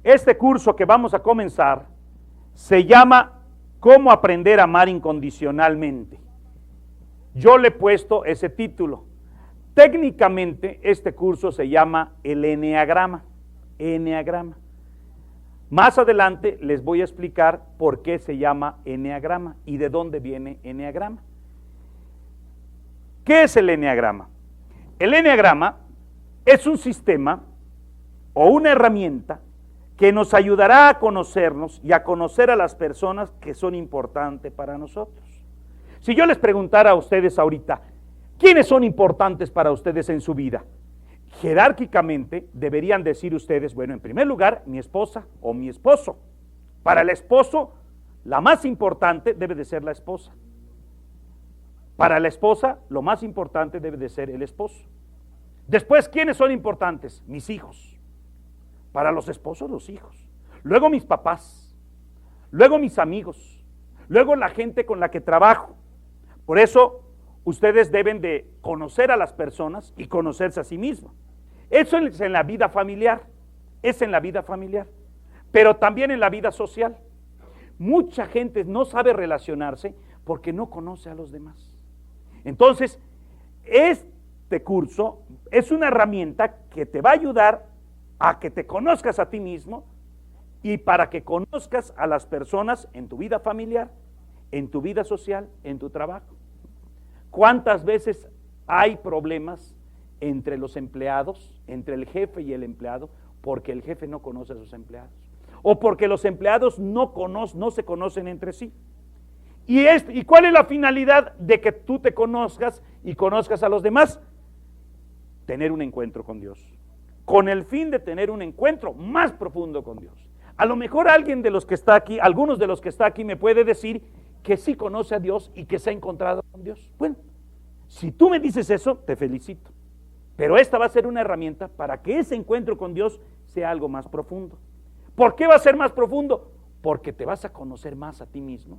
Este curso que vamos a comenzar se llama ¿Cómo aprender a amar incondicionalmente? Yo le he puesto ese título. Técnicamente este curso se llama el Eneagrama. Eneagrama. Más adelante les voy a explicar por qué se llama Eneagrama y de dónde viene Eneagrama. ¿Qué es el Eneagrama? El Eneagrama es un sistema o una herramienta que nos ayudará a conocernos y a conocer a las personas que son importantes para nosotros. Si yo les preguntara a ustedes ahorita, ¿quiénes son importantes para ustedes en su vida? Jerárquicamente deberían decir ustedes, bueno, en primer lugar, mi esposa o mi esposo. Para el esposo, la más importante debe de ser la esposa. Para la esposa, lo más importante debe de ser el esposo. Después, ¿quiénes son importantes? Mis hijos. Para los esposos, los hijos. Luego mis papás. Luego mis amigos. Luego la gente con la que trabajo. Por eso, ustedes deben de conocer a las personas y conocerse a sí mismos. Eso es en la vida familiar. Es en la vida familiar. Pero también en la vida social. Mucha gente no sabe relacionarse porque no conoce a los demás. Entonces, este curso es una herramienta que te va a ayudar a que te conozcas a ti mismo y para que conozcas a las personas en tu vida familiar, en tu vida social, en tu trabajo. ¿Cuántas veces hay problemas entre los empleados, entre el jefe y el empleado, porque el jefe no conoce a sus empleados? O porque los empleados no se conocen entre sí. ¿Y cuál es la finalidad de que tú te conozcas y conozcas a los demás? Tener un encuentro con Dios. Con el fin de tener un encuentro más profundo con Dios. A lo mejor alguien de los que está aquí, algunos de los que está aquí me puede decir que sí conoce a Dios y que se ha encontrado con Dios. Bueno, si tú me dices eso, te felicito. Pero esta va a ser una herramienta para que ese encuentro con Dios sea algo más profundo. ¿Por qué va a ser más profundo? Porque te vas a conocer más a ti mismo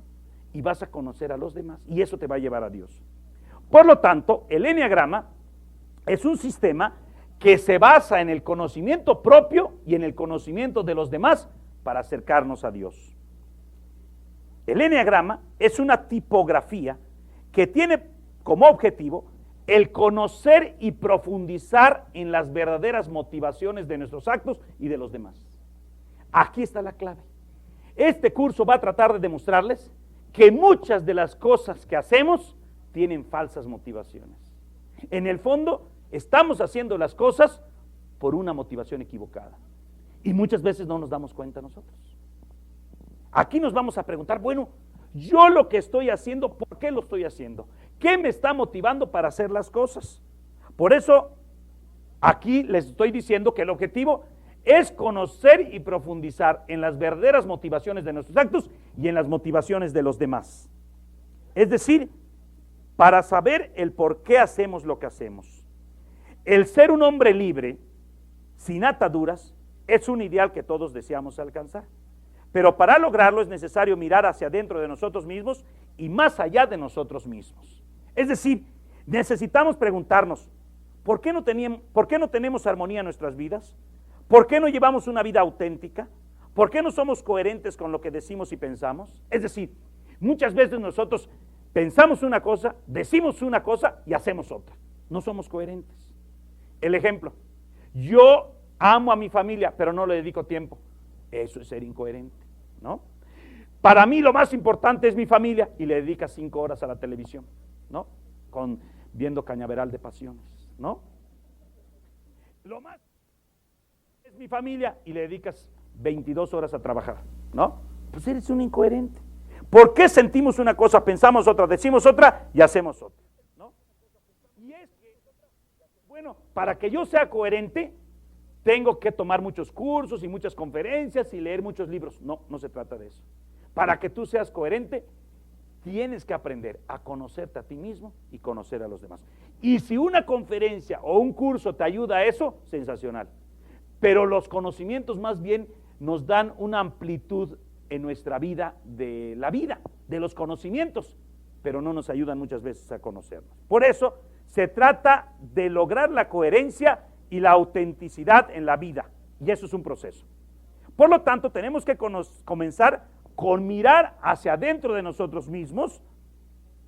y vas a conocer a los demás y eso te va a llevar a Dios. Por lo tanto, el Eneagrama es un sistema que se basa en el conocimiento propio y en el conocimiento de los demás para acercarnos a Dios. El Eneagrama es una tipografía que tiene como objetivo el conocer y profundizar en las verdaderas motivaciones de nuestros actos y de los demás. Aquí está la clave. Este curso va a tratar de demostrarles que muchas de las cosas que hacemos tienen falsas motivaciones. En el fondo, estamos haciendo las cosas por una motivación equivocada. Y muchas veces no nos damos cuenta nosotros. Aquí nos vamos a preguntar, bueno, yo lo que estoy haciendo, ¿por qué lo estoy haciendo? ¿Qué me está motivando para hacer las cosas? Por eso, aquí les estoy diciendo que el objetivo es conocer y profundizar en las verdaderas motivaciones de nuestros actos y en las motivaciones de los demás. Es decir, para saber el por qué hacemos lo que hacemos. El ser un hombre libre, sin ataduras, es un ideal que todos deseamos alcanzar. Pero para lograrlo es necesario mirar hacia adentro de nosotros mismos y más allá de nosotros mismos. Es decir, necesitamos preguntarnos, ¿por qué no tenemos armonía en nuestras vidas? ¿Por qué no llevamos una vida auténtica? ¿Por qué no somos coherentes con lo que decimos y pensamos? Es decir, muchas veces nosotros pensamos una cosa, decimos una cosa y hacemos otra. No somos coherentes. El ejemplo, yo amo a mi familia, pero no le dedico tiempo. Eso es ser incoherente, ¿no? Para mí lo más importante es mi familia y le dedicas 5 horas a la televisión, ¿no? Viendo Cañaveral de Pasiones, ¿no? Lo más es mi familia y le dedicas 22 horas a trabajar, ¿no? Pues eres un incoherente. ¿Por qué sentimos una cosa, pensamos otra, decimos otra y hacemos otra, ¿no? Y es que, bueno, para que yo sea coherente, tengo que tomar muchos cursos y muchas conferencias y leer muchos libros. No, no se trata de eso. Para que tú seas coherente, tienes que aprender a conocerte a ti mismo y conocer a los demás. Y si una conferencia o un curso te ayuda a eso, sensacional. Pero los conocimientos más bien nos dan una amplitud en nuestra vida, de los conocimientos, pero no nos ayudan muchas veces a conocernos. Por eso se trata de lograr la coherencia y la autenticidad en la vida, y eso es un proceso. Por lo tanto, tenemos que comenzar con mirar hacia adentro de nosotros mismos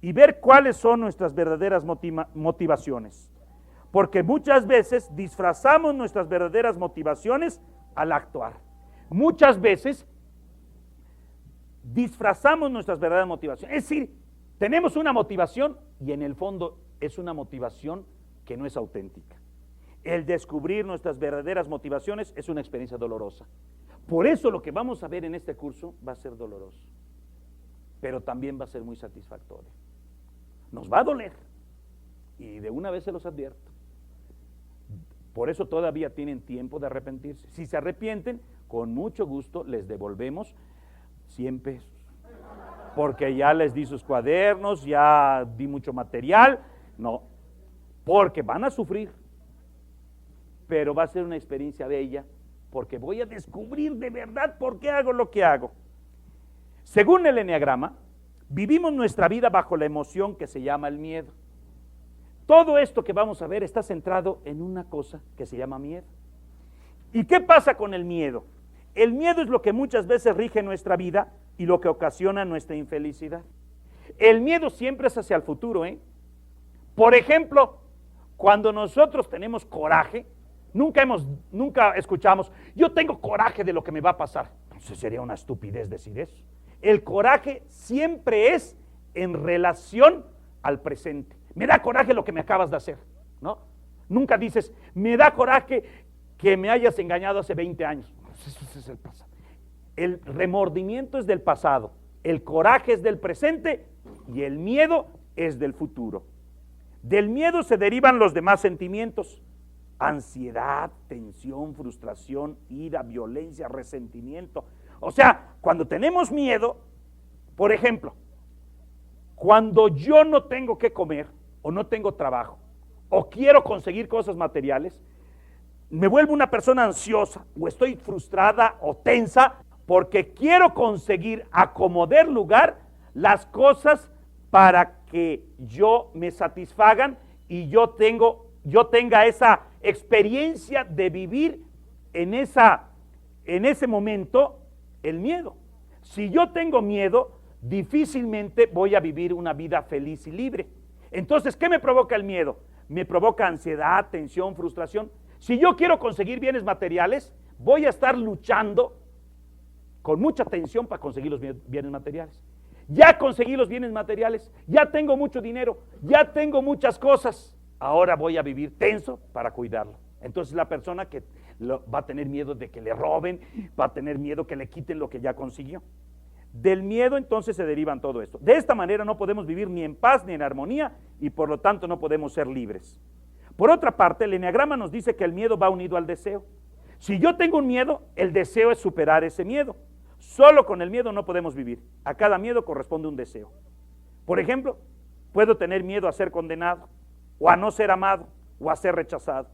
y ver cuáles son nuestras verdaderas motivaciones. Porque muchas veces disfrazamos nuestras verdaderas motivaciones al actuar. Muchas veces disfrazamos nuestras verdaderas motivaciones. Es decir, tenemos una motivación y en el fondo es una motivación que no es auténtica. El descubrir nuestras verdaderas motivaciones es una experiencia dolorosa. Por eso lo que vamos a ver en este curso va a ser doloroso, pero también va a ser muy satisfactorio. Nos va a doler y de una vez se los advierto. Por eso todavía tienen tiempo de arrepentirse. Si se arrepienten, con mucho gusto les devolvemos 100 pesos. Porque ya les di sus cuadernos, ya di mucho material. No, porque van a sufrir. Pero va a ser una experiencia bella, porque voy a descubrir de verdad por qué hago lo que hago. Según el Eneagrama, vivimos nuestra vida bajo la emoción que se llama el miedo. Todo esto que vamos a ver está centrado en una cosa que se llama miedo. ¿Y qué pasa con el miedo? El miedo es lo que muchas veces rige nuestra vida y lo que ocasiona nuestra infelicidad. El miedo siempre es hacia el futuro, ¿eh? Por ejemplo, cuando nosotros tenemos coraje, nunca escuchamos, yo tengo coraje de lo que me va a pasar. Entonces sería una estupidez decir eso. El coraje siempre es en relación al presente. Me da coraje lo que me acabas de hacer, ¿no? Nunca dices, me da coraje que me hayas engañado hace 20 años. Eso es el pasado. El remordimiento es del pasado, el coraje es del presente y el miedo es del futuro. Del miedo se derivan los demás sentimientos: ansiedad, tensión, frustración, ira, violencia, resentimiento. O sea, cuando tenemos miedo, por ejemplo, cuando yo no tengo que comer o no tengo trabajo o quiero conseguir cosas materiales, me vuelvo una persona ansiosa o estoy frustrada o tensa porque quiero conseguir a como dé lugar las cosas para que yo me satisfagan y yo tenga esa experiencia de vivir en ese momento el miedo. Si yo tengo miedo, difícilmente voy a vivir una vida feliz y libre. Entonces, ¿qué me provoca el miedo? Me provoca ansiedad, tensión, frustración. Si yo quiero conseguir bienes materiales, voy a estar luchando con mucha tensión para conseguir los bienes materiales. Ya conseguí los bienes materiales, ya tengo mucho dinero, ya tengo muchas cosas. Ahora voy a vivir tenso para cuidarlo. Entonces la persona que va a tener miedo de que le roben, va a tener miedo que le quiten lo que ya consiguió. Del miedo entonces se derivan todo esto. De esta manera no podemos vivir ni en paz ni en armonía y por lo tanto no podemos ser libres. Por otra parte, el Eneagrama nos dice que el miedo va unido al deseo. Si yo tengo un miedo, el deseo es superar ese miedo. Solo con el miedo no podemos vivir. A cada miedo corresponde un deseo. Por ejemplo, puedo tener miedo a ser condenado, o a no ser amado, o a ser rechazado.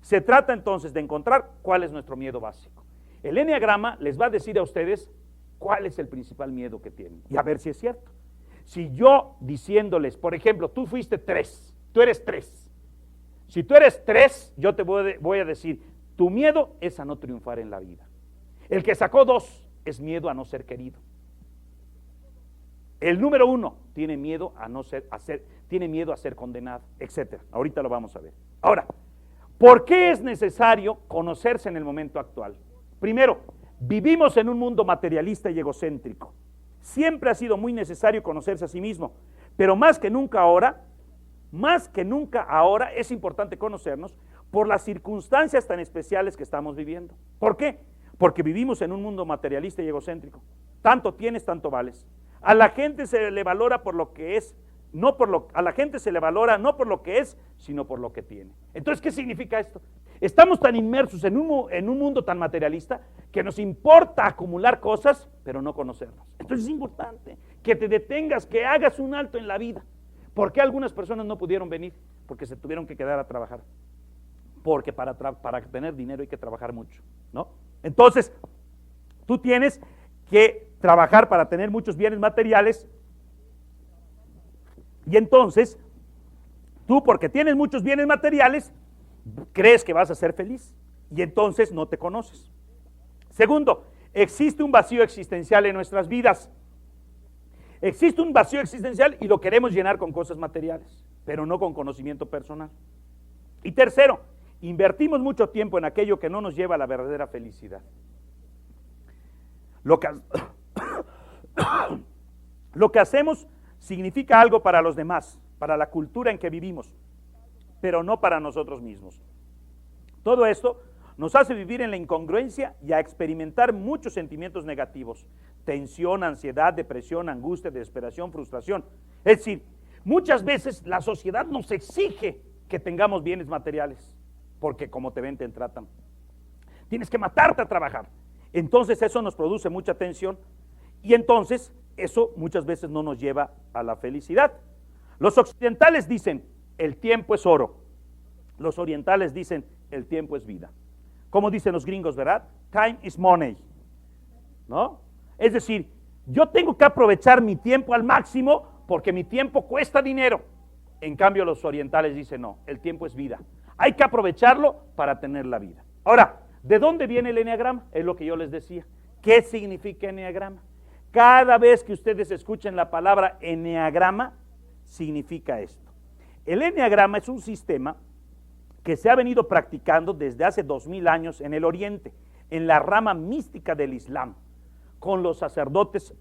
Se trata entonces de encontrar cuál es nuestro miedo básico. El Eneagrama les va a decir a ustedes cuál es el principal miedo que tienen y a ver si es cierto. Si yo diciéndoles, por ejemplo, tú fuiste 3, tú eres 3. Si tú eres 3, yo te voy a decir, tu miedo es a no triunfar en la vida. El que sacó 2 es miedo a no ser querido. El número 1 tiene miedo tiene miedo a ser condenado, etcétera. Ahorita lo vamos a ver. Ahora, ¿por qué es necesario conocerse en el momento actual? Primero, vivimos en un mundo materialista y egocéntrico. Siempre ha sido muy necesario conocerse a sí mismo, pero más que nunca ahora es importante conocernos por las circunstancias tan especiales que estamos viviendo. ¿Por qué? Porque vivimos en un mundo materialista y egocéntrico. Tanto tienes, tanto vales. A la gente se le valora por lo que es, a la gente se le valora no por lo que es, sino por lo que tiene. Entonces, ¿qué significa esto? Estamos tan inmersos en un mundo tan materialista que nos importa acumular cosas, pero no conocernos. Entonces es importante que te detengas, que hagas un alto en la vida. ¿Por qué algunas personas no pudieron venir? Porque se tuvieron que quedar a trabajar. Porque para tener dinero hay que trabajar mucho, ¿no? Entonces, tú tienes que trabajar para tener muchos bienes materiales y entonces, tú porque tienes muchos bienes materiales, crees que vas a ser feliz y entonces no te conoces. Segundo, existe un vacío existencial en nuestras vidas. Existe un vacío existencial y lo queremos llenar con cosas materiales, pero no con conocimiento personal. Y tercero, invertimos mucho tiempo en aquello que no nos lleva a la verdadera felicidad. Lo que hacemos significa algo para los demás, para la cultura en que vivimos, pero no para nosotros mismos. Todo esto nos hace vivir en la incongruencia y a experimentar muchos sentimientos negativos: tensión, ansiedad, depresión, angustia, desesperación, frustración. Es decir, muchas veces la sociedad nos exige que tengamos bienes materiales, porque como te ven, te tratan. Tienes que matarte a trabajar. Entonces eso nos produce mucha tensión y entonces eso muchas veces no nos lleva a la felicidad. Los occidentales dicen, el tiempo es oro. Los orientales dicen, el tiempo es vida. Como dicen los gringos, ¿verdad? Time is money, ¿no? Es decir, yo tengo que aprovechar mi tiempo al máximo porque mi tiempo cuesta dinero. En cambio, los orientales dicen, no, el tiempo es vida. Hay que aprovecharlo para tener la vida. Ahora, ¿de dónde viene el eneagrama? Es lo que yo les decía. ¿Qué significa eneagrama? Cada vez que ustedes escuchen la palabra eneagrama, significa esto. El eneagrama es un sistema que se ha venido practicando desde hace 2000 años en el Oriente, en la rama mística del Islam, con los sacerdotes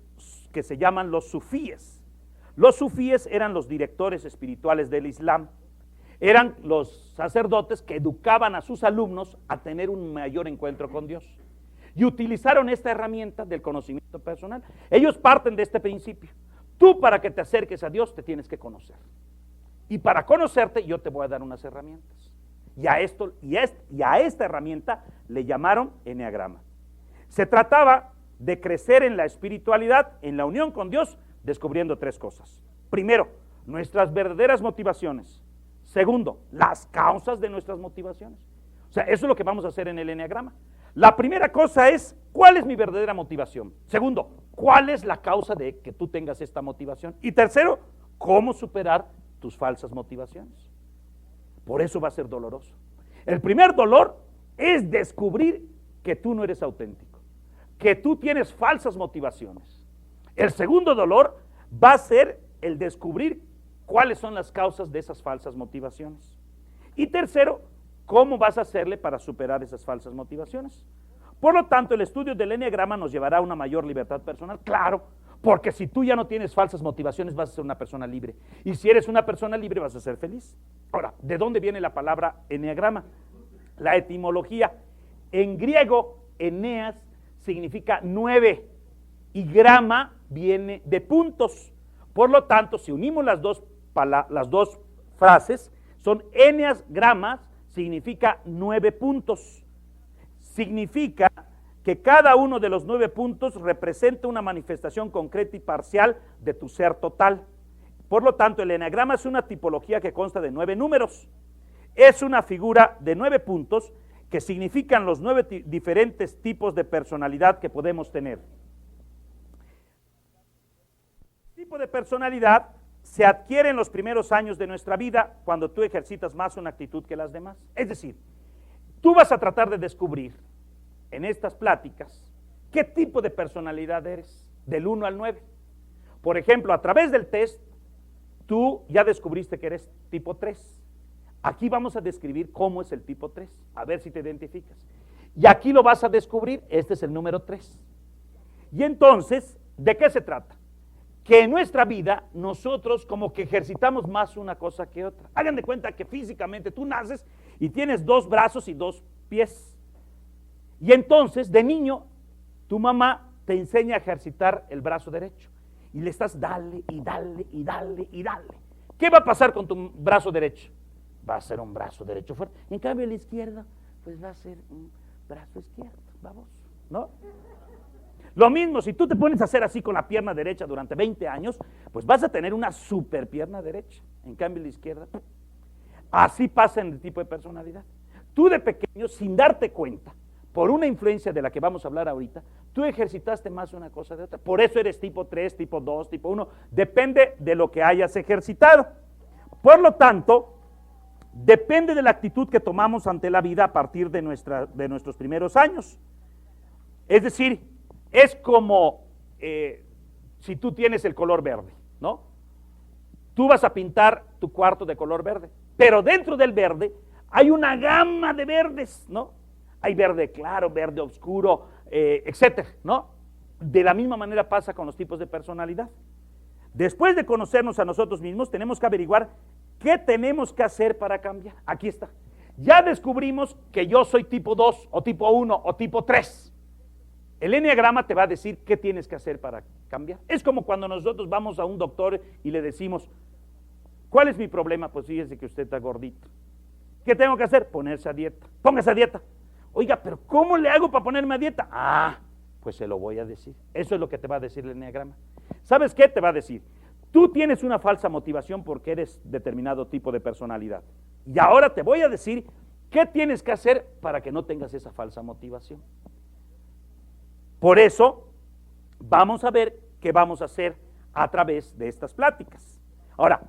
que se llaman los sufíes. Los sufíes eran los directores espirituales del Islam. Eran los sacerdotes que educaban a sus alumnos a tener un mayor encuentro con Dios. Y utilizaron esta herramienta del conocimiento personal. Ellos parten de este principio. Tú, para que te acerques a Dios, te tienes que conocer. Y para conocerte, yo te voy a dar unas herramientas. Y a esta herramienta le llamaron eneagrama. Se trataba de crecer en la espiritualidad, en la unión con Dios, descubriendo tres cosas. Primero, nuestras verdaderas motivaciones. Segundo, las causas de nuestras motivaciones. O sea, eso es lo que vamos a hacer en el eneagrama. La primera cosa es, ¿cuál es mi verdadera motivación? Segundo, ¿cuál es la causa de que tú tengas esta motivación? Y tercero, ¿cómo superar tus falsas motivaciones? Por eso va a ser doloroso. El primer dolor es descubrir que tú no eres auténtico, que tú tienes falsas motivaciones. El segundo dolor va a ser el descubrir cuáles son las causas de esas falsas motivaciones. Y tercero, ¿cómo vas a hacerle para superar esas falsas motivaciones? Por lo tanto, el estudio del eneagrama nos llevará a una mayor libertad personal. Claro, porque si tú ya no tienes falsas motivaciones, vas a ser una persona libre. Y si eres una persona libre, vas a ser feliz. Ahora, ¿de dónde viene la palabra eneagrama? La etimología. En griego, eneas significa 9 y grama viene de puntos. Por lo tanto, si unimos las dos frases, son eneas gramas, significa 9 puntos. Significa que cada uno de los 9 puntos representa una manifestación concreta y parcial de tu ser total. Por lo tanto, el eneagrama es una tipología que consta de 9 números. Es una figura de 9 puntos que significan los 9 diferentes tipos de personalidad que podemos tener. El tipo de personalidad se adquiere en los primeros años de nuestra vida cuando tú ejercitas más una actitud que las demás. Es decir, tú vas a tratar de descubrir en estas pláticas qué tipo de personalidad eres, del 1 al 9. Por ejemplo, a través del test, tú ya descubriste que eres tipo 3. Aquí vamos a describir cómo es el tipo 3, a ver si te identificas. Y aquí lo vas a descubrir, este es el número 3. Y entonces, ¿de qué se trata? Que en nuestra vida nosotros como que ejercitamos más una cosa que otra. Hagan de cuenta que físicamente tú naces y tienes 2 brazos y 2 pies. Y entonces, de niño, tu mamá te enseña a ejercitar el brazo derecho. Y le estás dale y dale y dale y dale. ¿Qué va a pasar con tu brazo derecho? Va a ser un brazo derecho fuerte. En cambio, el izquierdo, pues va a ser un brazo izquierdo, vamos, ¿no? Lo mismo, si tú te pones a hacer así con la pierna derecha durante 20 años, pues vas a tener una super pierna derecha. En cambio, la izquierda, así pasa en el tipo de personalidad. Tú de pequeño, sin darte cuenta, por una influencia de la que vamos a hablar ahorita, tú ejercitaste más una cosa de otra. Por eso eres tipo 3, tipo 2, tipo 1. Depende de lo que hayas ejercitado. Por lo tanto, depende de la actitud que tomamos ante la vida a partir de nuestros primeros años. Es decir, es como si tú tienes el color verde, ¿no? Tú vas a pintar tu cuarto de color verde, pero dentro del verde hay una gama de verdes, ¿no? Hay verde claro, verde oscuro, etcétera, ¿no? De la misma manera pasa con los tipos de personalidad. Después de conocernos a nosotros mismos, tenemos que averiguar qué tenemos que hacer para cambiar. Aquí está. Ya descubrimos que yo soy tipo 2, o tipo 1, o tipo 3. El eneagrama te va a decir qué tienes que hacer para cambiar. Es como cuando nosotros vamos a un doctor y le decimos, ¿cuál es mi problema? Pues fíjese que usted está gordito. ¿Qué tengo que hacer? Ponerse a dieta. Póngase a dieta. Oiga, pero ¿cómo le hago para ponerme a dieta? Ah, pues se lo voy a decir. Eso es lo que te va a decir el eneagrama. ¿Sabes qué te va a decir? Tú tienes una falsa motivación porque eres determinado tipo de personalidad. Y ahora te voy a decir qué tienes que hacer para que no tengas esa falsa motivación. Por eso, vamos a ver qué vamos a hacer a través de estas pláticas. Ahora,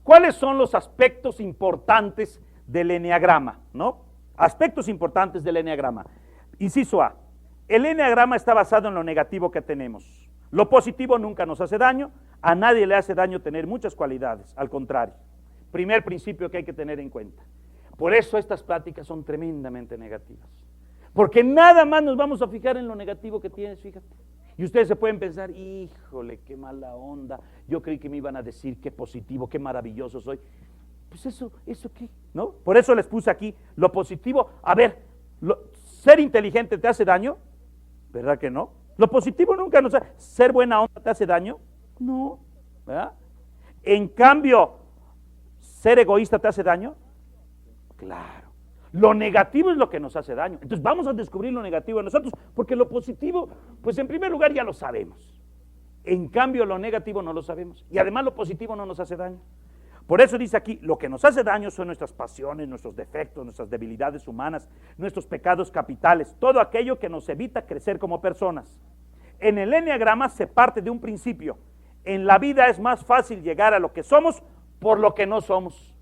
¿cuáles son los aspectos importantes del eneagrama? ¿No? Aspectos importantes del eneagrama. Inciso A. El eneagrama está basado en lo negativo que tenemos. Lo positivo nunca nos hace daño. A nadie le hace daño tener muchas cualidades. Al contrario. Primer principio que hay que tener en cuenta. Por eso estas pláticas son tremendamente negativas. Porque nada más nos vamos a fijar en lo negativo que tienes, fíjate. Y ustedes se pueden pensar, híjole, qué mala onda. Yo creí que me iban a decir qué positivo, qué maravilloso soy. Pues eso qué, ¿no? Por eso les puse aquí lo positivo. A ver, ser inteligente te hace daño, ¿verdad que no? Lo positivo nunca nos hace. ¿Ser buena onda te hace daño? No, ¿verdad? En cambio, ¿ser egoísta te hace daño? Claro. Lo negativo es lo que nos hace daño. Entonces vamos a descubrir lo negativo de nosotros, porque lo positivo, pues en primer lugar ya lo sabemos. En cambio lo negativo no lo sabemos. Y además lo positivo no nos hace daño. Por eso dice aquí, lo que nos hace daño son nuestras pasiones, nuestros defectos, nuestras debilidades humanas, nuestros pecados capitales, todo aquello que nos evita crecer como personas. En el eneagrama se parte de un principio. En la vida es más fácil llegar a lo que somos por lo que no somos.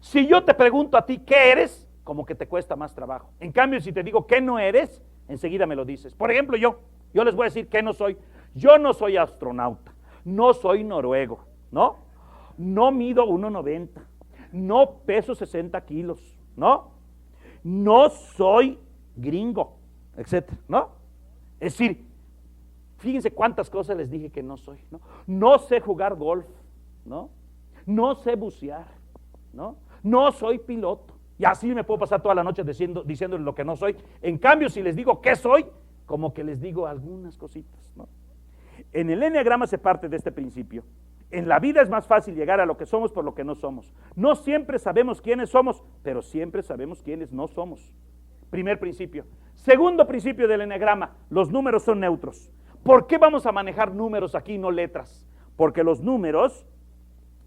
Si yo te pregunto a ti qué eres, como que te cuesta más trabajo. En cambio, si te digo qué no eres, enseguida me lo dices. Por ejemplo, yo les voy a decir qué no soy. Yo no soy astronauta, no soy noruego, ¿no? No mido 1.90, no peso 60 kilos, ¿no? No soy gringo, etcétera, ¿no? Es decir, fíjense cuántas cosas les dije que no soy, ¿no? No sé jugar golf, ¿no? No sé bucear, ¿no? No soy piloto. Y así me puedo pasar toda la noche diciéndoles lo que no soy. En cambio, si les digo qué soy, como que les digo algunas cositas, ¿no? En el eneagrama se parte de este principio. En la vida es más fácil llegar a lo que somos por lo que no somos. No siempre sabemos quiénes somos, pero siempre sabemos quiénes no somos. Primer principio. Segundo principio del eneagrama, los números son neutros. ¿Por qué vamos a manejar números aquí y no letras? Porque los números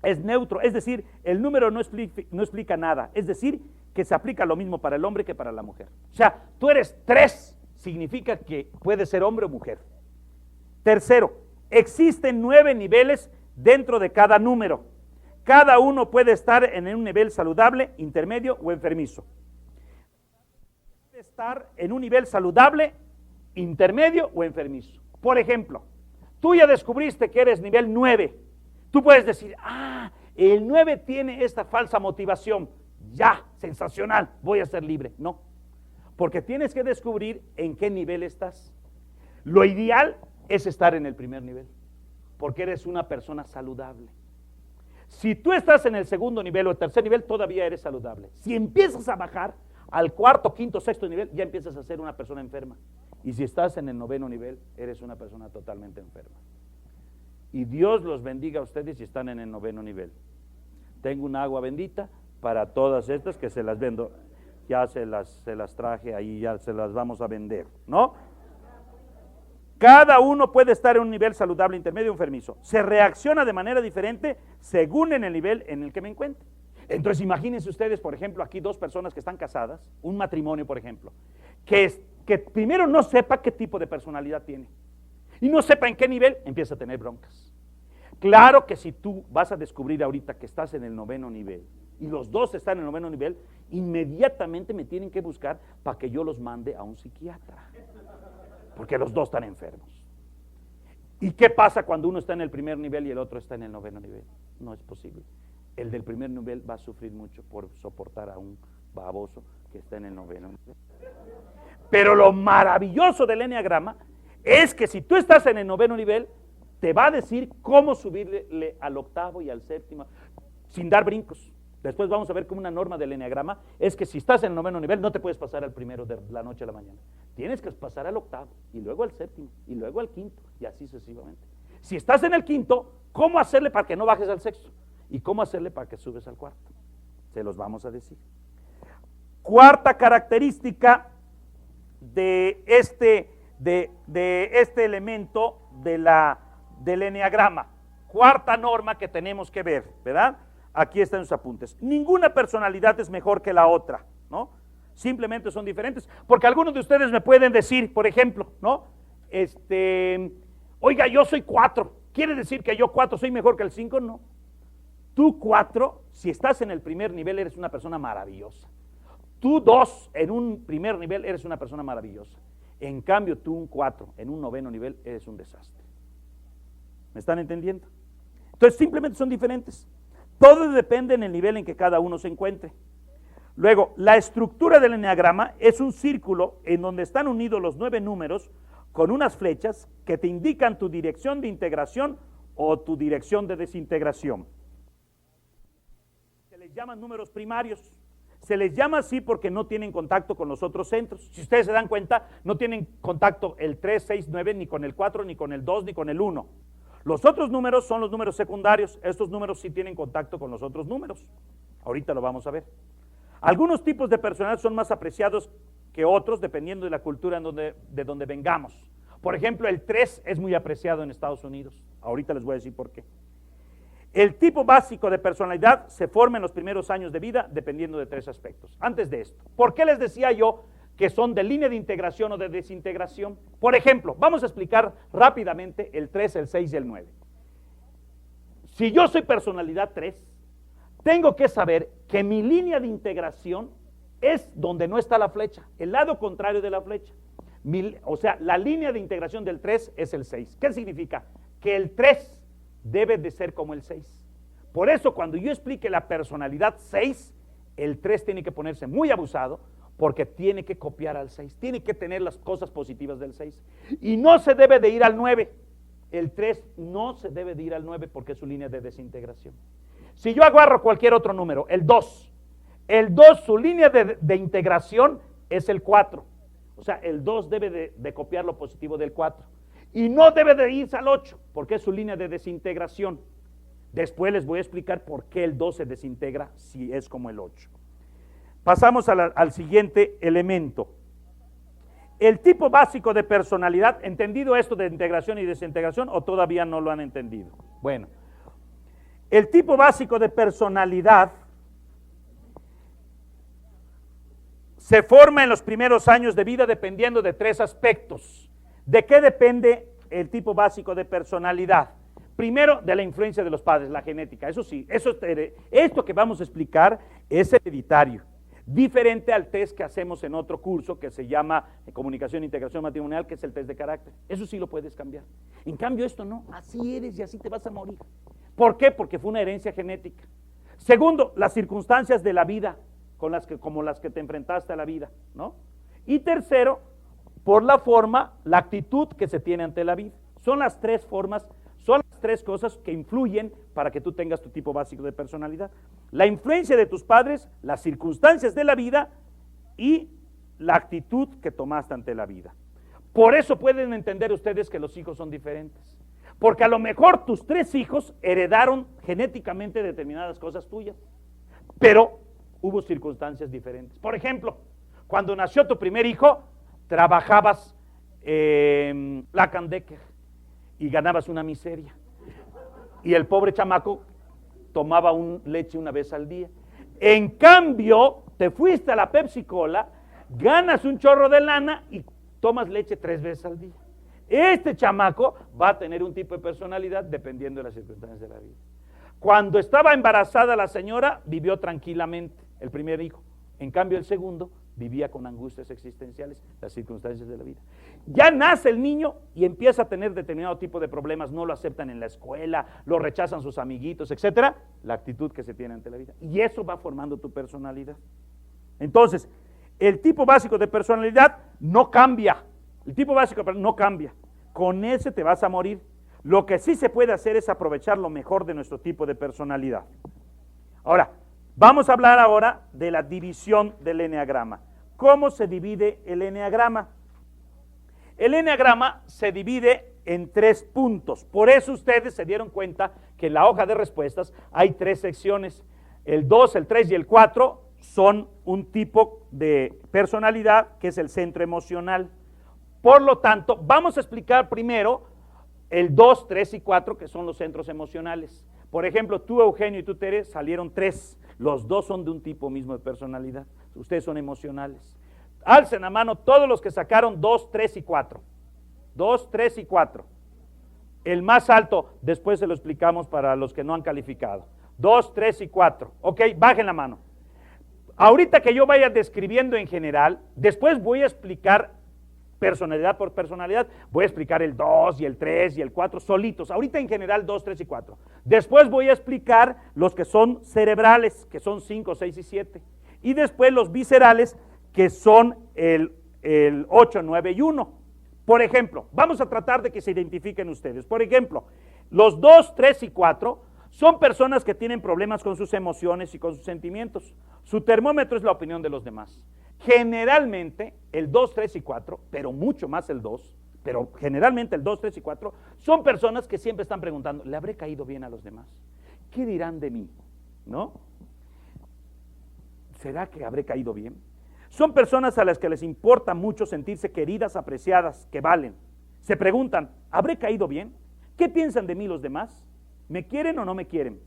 es neutro, es decir, el número no explica nada, es decir, que se aplica lo mismo para el hombre que para la mujer. O sea, tú eres 3, significa que puedes ser hombre o mujer. Tercero, existen 9 niveles dentro de cada número. Cada uno puede estar en un nivel saludable, intermedio o enfermizo. Puede estar en un nivel saludable, intermedio o enfermizo. Por ejemplo, tú ya descubriste que eres nivel 9. Tú puedes decir, el 9 tiene esta falsa motivación. Ya, sensacional, voy a ser libre. No, porque tienes que descubrir en qué nivel estás. Lo ideal es estar en el primer nivel, porque eres una persona saludable. Si tú estás en el segundo nivel o el tercer nivel, todavía eres saludable. Si empiezas a bajar al cuarto, quinto, sexto nivel, ya empiezas a ser una persona enferma. Y si estás en el 9º nivel, eres una persona totalmente enferma. Y Dios los bendiga a ustedes si están en el 9º nivel. Tengo un agua bendita para todas estas que se las vendo. Ya se las traje ahí, ya se las vamos a vender, ¿no? Cada uno puede estar en un nivel saludable, intermedio o enfermizo. Se reacciona de manera diferente según en el nivel en el que me encuentre. Entonces imagínense ustedes, por ejemplo, aquí 2 personas que están casadas, un matrimonio, por ejemplo, que primero no sepa qué tipo de personalidad tiene y no sepa en qué nivel, empieza a tener broncas. Claro que si tú vas a descubrir ahorita que estás en el 9º nivel y los 2 están en el 9º nivel, inmediatamente me tienen que buscar para que yo los mande a un psiquiatra, porque los 2 están enfermos. ¿Y qué pasa cuando uno está en el primer nivel y el otro está en el noveno nivel? No es posible. El del primer nivel va a sufrir mucho por soportar a un baboso que está en el noveno nivel. Pero lo maravilloso del eneagrama es que si tú estás en el noveno nivel, te va a decir cómo subirle al octavo y al séptimo, sin dar brincos. Después vamos a ver como una norma del eneagrama es que si estás en el noveno nivel, no te puedes pasar al primero de la noche a la mañana. Tienes que pasar al octavo, y luego al séptimo, y luego al quinto, y así sucesivamente. Si estás en el quinto, ¿cómo hacerle para que no bajes al sexto? ¿Y cómo hacerle para que subes al cuarto? Se los vamos a decir. Cuarta característica de este elemento del eneagrama. Cuarta norma que tenemos que ver, ¿verdad? Aquí están sus apuntes. Ninguna personalidad es mejor que la otra, ¿no? Simplemente son diferentes. Porque algunos de ustedes me pueden decir, por ejemplo, ¿no? Oiga, yo soy 4. ¿Quiere decir que yo 4 soy mejor que el 5? No. Tú 4, si estás en el primer nivel, eres una persona maravillosa. Tú 2, en un primer nivel, eres una persona maravillosa. En cambio, tú un 4, en un noveno nivel, eres un desastre. ¿Me están entendiendo? Entonces, simplemente son diferentes. Todo depende en el nivel en que cada uno se encuentre. Luego, la estructura del eneagrama es un círculo en donde están unidos los 9 números con unas flechas que te indican tu dirección de integración o tu dirección de desintegración. Se les llaman números primarios. Se les llama así porque no tienen contacto con los otros centros. Si ustedes se dan cuenta, no tienen contacto el 3, 6, 9, ni con el 4, ni con el 2, ni con el 1. Los otros números son los números secundarios. Estos números sí tienen contacto con los otros números. Ahorita lo vamos a ver. Algunos tipos de personalidad son más apreciados que otros dependiendo de la cultura de donde vengamos. Por ejemplo, el 3 es muy apreciado en Estados Unidos. Ahorita les voy a decir por qué. El tipo básico de personalidad se forma en los primeros años de vida dependiendo de 3 aspectos. Antes de esto, ¿por qué les decía yo que son de línea de integración o de desintegración? Por ejemplo, vamos a explicar rápidamente el 3, el 6 y el 9. Si yo soy personalidad 3, tengo que saber que mi línea de integración es donde no está la flecha, el lado contrario de la flecha. O sea, la línea de integración del 3 es el 6. ¿Qué significa? Que el 3 debe de ser como el 6. Por eso cuando yo explique la personalidad 6, el 3 tiene que ponerse muy abusado porque tiene que copiar al 6, tiene que tener las cosas positivas del 6. Y no se debe de ir al 9. El 3 no se debe de ir al 9 porque es su línea de desintegración. Si yo agarro cualquier otro número, el 2, su línea de integración es el 4. O sea, el 2 debe de copiar lo positivo del 4. Y no debe de irse al 8, porque es su línea de desintegración. Después les voy a explicar por qué el 2 se desintegra si es como el 8. Pasamos al siguiente elemento. El tipo básico de personalidad, ¿entendido esto de integración y desintegración o todavía no lo han entendido? Bueno, el tipo básico de personalidad se forma en los primeros años de vida dependiendo de 3 aspectos. ¿De qué depende el tipo básico de personalidad? Primero, de la influencia de los padres, la genética. Eso sí, esto que vamos a explicar es hereditario. Diferente al test que hacemos en otro curso que se llama Comunicación e Integración Matrimonial, que es el test de carácter. Eso sí lo puedes cambiar. En cambio esto no, así eres y así te vas a morir. ¿Por qué? Porque fue una herencia genética. Segundo, las circunstancias de la vida, como las que te enfrentaste a la vida, ¿no? Y tercero, por la forma, la actitud que se tiene ante la vida. Son las 3 formas, son las 3 cosas que influyen para que tú tengas tu tipo básico de personalidad. La influencia de tus padres, las circunstancias de la vida y la actitud que tomaste ante la vida. Por eso pueden entender ustedes que los hijos son diferentes. Porque a lo mejor tus 3 hijos heredaron genéticamente determinadas cosas tuyas, pero hubo circunstancias diferentes. Por ejemplo, cuando nació tu primer hijo, trabajabas Black & Decker y ganabas una miseria. Y el pobre chamaco tomaba leche una vez al día. En cambio, te fuiste a la Pepsi Cola, ganas un chorro de lana y tomas leche 3 veces al día. Este chamaco va a tener un tipo de personalidad dependiendo de las circunstancias de la vida. Cuando estaba embarazada la señora, vivió tranquilamente, el primer hijo. En cambio, el segundo vivía con angustias existenciales, las circunstancias de la vida. Ya nace el niño y empieza a tener determinado tipo de problemas, no lo aceptan en la escuela, lo rechazan sus amiguitos, etcétera, la actitud que se tiene ante la vida. Y eso va formando tu personalidad. Entonces, el tipo básico de personalidad no cambia. El tipo básico no cambia. Con ese te vas a morir. Lo que sí se puede hacer es aprovechar lo mejor de nuestro tipo de personalidad. Ahora, vamos a hablar ahora de la división del eneagrama. ¿Cómo se divide el eneagrama? El eneagrama se divide en 3 puntos. Por eso ustedes se dieron cuenta que en la hoja de respuestas hay 3 secciones. El 2, el 3 y el 4 son un tipo de personalidad que es el centro emocional. Por lo tanto, vamos a explicar primero el 2, 3 y 4, que son los centros emocionales. Por ejemplo, tú, Eugenio, y tú, Tere, salieron 3. Los 2 son de un tipo mismo de personalidad. Ustedes son emocionales. Alcen la mano todos los que sacaron 2, 3 y 4. 2, 3 y 4. El más alto, después se lo explicamos para los que no han calificado. 2, 3 y 4. Ok, bajen la mano. Ahorita que yo vaya describiendo en general, después voy a explicar personalidad por personalidad, voy a explicar el 2 y el 3 y el 4 solitos. Ahorita en general 2, 3 y 4. Después voy a explicar los que son cerebrales, que son 5, 6 y 7. Y después los viscerales, que son el 8, 9 y 1. Por ejemplo, vamos a tratar de que se identifiquen ustedes. Por ejemplo, los 2, 3 y 4 son personas que tienen problemas con sus emociones y con sus sentimientos. Su termómetro es la opinión de los demás. Generalmente el 2, 3 y 4, pero mucho más el 2, pero generalmente el 2, 3 y 4 son personas que siempre están preguntando, ¿le habré caído bien a los demás? ¿Qué dirán de mí? ¿No? ¿Será que habré caído bien? Son personas a las que les importa mucho sentirse queridas, apreciadas, que valen. Se preguntan, ¿habré caído bien? ¿Qué piensan de mí los demás? ¿Me quieren o no me quieren?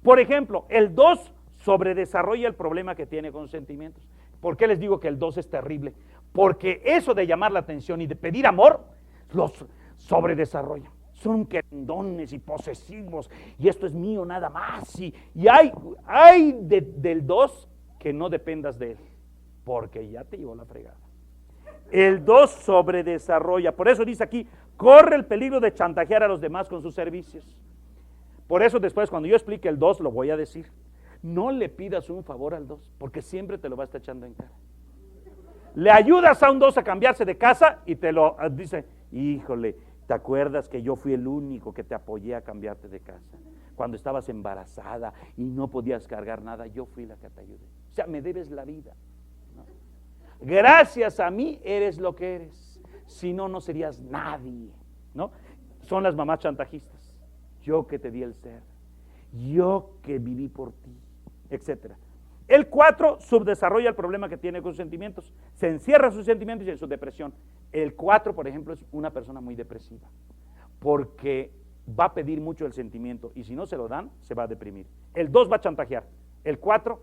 Por ejemplo, el 2 sobredesarrolla el problema que tiene con sus sentimientos. ¿Por qué les digo que el 2 es terrible? Porque eso de llamar la atención y de pedir amor, los sobredesarrolla. Son querendones y posesivos, y esto es mío nada más. Y hay del 2 que no dependas de él, porque ya te llevó la fregada. El 2 sobredesarrolla, por eso dice aquí, corre el peligro de chantajear a los demás con sus servicios. Por eso después, cuando yo explique el 2, lo voy a decir. No le pidas un favor al 2, porque siempre te lo va a estar echando en cara. Le ayudas a un 2 a cambiarse de casa y te lo dice, híjole, ¿te acuerdas que yo fui el único que te apoyé a cambiarte de casa? Cuando estabas embarazada y no podías cargar nada, yo fui la que te ayudé. O sea, me debes la vida, ¿no? Gracias a mí eres lo que eres. Si no, no serías nadie, ¿no? Son las mamás chantajistas. Yo que te di el ser, yo que viví por ti, etcétera. El 4 subdesarrolla el problema que tiene con sus sentimientos, se encierra en sus sentimientos y en su depresión. El 4, por ejemplo, es una persona muy depresiva, porque va a pedir mucho el sentimiento y si no se lo dan, se va a deprimir. El 2 va a chantajear, el 4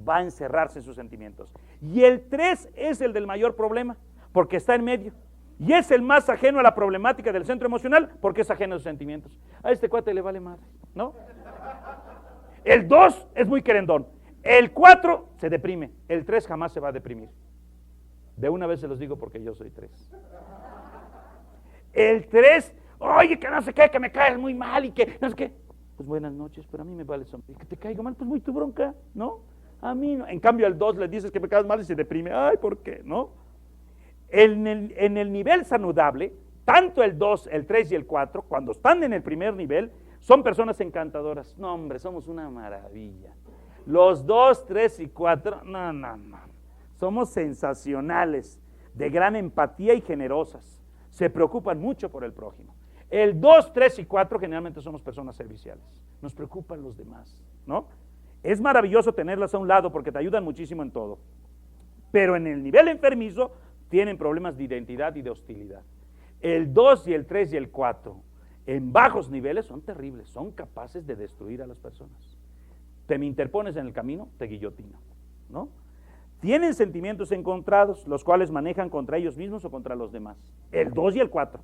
va a encerrarse en sus sentimientos. Y el 3 es el del mayor problema, porque está en medio. Y es el más ajeno a la problemática del centro emocional, porque es ajeno a sus sentimientos. A este cuate le vale madre, ¿no? El 2 es muy querendón. El 4 se deprime. El 3 jamás se va a deprimir. De una vez se los digo porque yo soy 3. El 3, oye, que no sé qué, que me caes muy mal y que no sé qué. Pues buenas noches, pero a mí me vale sonreír. Que te caiga mal, pues muy tu bronca, ¿no? A mí no. En cambio, al 2 le dices que me caes mal y se deprime. Ay, ¿por qué? ¿No? En el nivel saludable, tanto el 2, el 3 y el 4, cuando están en el primer nivel, son personas encantadoras. No, hombre, somos una maravilla. Los 2, 3 y 4, no. Somos sensacionales, de gran empatía y generosas. Se preocupan mucho por el prójimo. El 2, 3 y 4 generalmente somos personas serviciales. Nos preocupan los demás, ¿no? Es maravilloso tenerlas a un lado porque te ayudan muchísimo en todo. Pero en el nivel enfermizo tienen problemas de identidad y de hostilidad. El 2 y el 3 y el 4 en bajos niveles son terribles, son capaces de destruir a las personas. Te me interpones en el camino, te guillotino, ¿no? Tienen sentimientos encontrados, los cuales manejan contra ellos mismos o contra los demás. El 2 y el 4.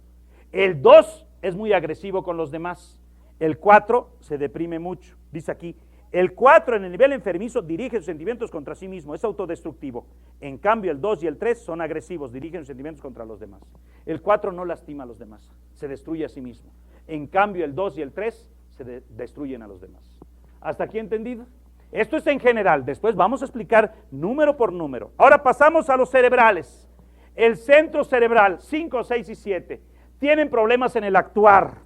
El 2 es muy agresivo con los demás. El 4 se deprime mucho. Dice aquí, el 4 en el nivel enfermizo dirige sus sentimientos contra sí mismo, es autodestructivo. En cambio, el 2 y el 3 son agresivos, dirigen sus sentimientos contra los demás. El 4 no lastima a los demás, se destruye a sí mismo. En cambio, el 2 y el 3 se destruyen a los demás. ¿Hasta aquí entendido? Esto es en general, después vamos a explicar número por número. Ahora pasamos a los cerebrales. El centro cerebral, 5, 6 y 7, tienen problemas en el actuar.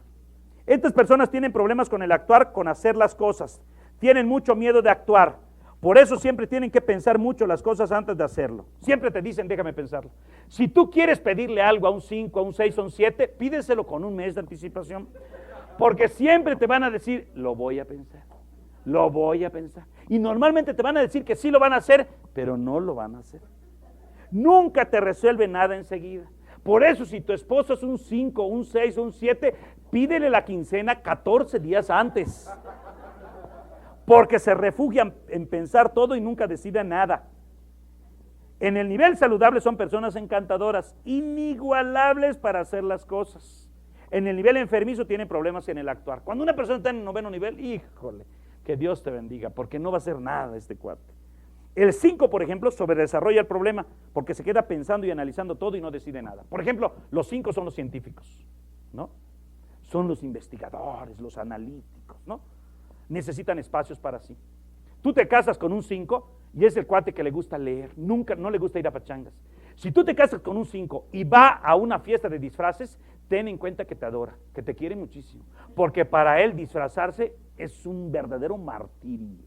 Estas personas tienen problemas con el actuar, con hacer las cosas. Tienen mucho miedo de actuar. Por eso siempre tienen que pensar mucho las cosas antes de hacerlo. Siempre te dicen, déjame pensarlo. Si tú quieres pedirle algo a un 5, a un 6, a un 7, pídeselo con un mes de anticipación. Porque siempre te van a decir, lo voy a pensar, lo voy a pensar. Y normalmente te van a decir que sí lo van a hacer, pero no lo van a hacer. Nunca te resuelve nada enseguida. Por eso si tu esposo es un 5, un 6, un 7, pídele la quincena 14 días antes. Porque se refugian en pensar todo y nunca deciden nada. En el nivel saludable son personas encantadoras, inigualables para hacer las cosas. En el nivel enfermizo tienen problemas en el actuar. Cuando una persona está en el noveno nivel, híjole, que Dios te bendiga, porque no va a hacer nada este cuate. El 5, por ejemplo, sobredesarrolla el problema, porque se queda pensando y analizando todo y no decide nada. Por ejemplo, los 5 son los científicos, ¿no? Son los investigadores, los analíticos, ¿no? Necesitan espacios para sí. Tú te casas con un 5 y es el cuate que le gusta leer, no le gusta ir a pachangas. Si tú te casas con un 5 y va a una fiesta de disfraces, ten en cuenta que te adora, que te quiere muchísimo, porque para él disfrazarse es un verdadero martirio.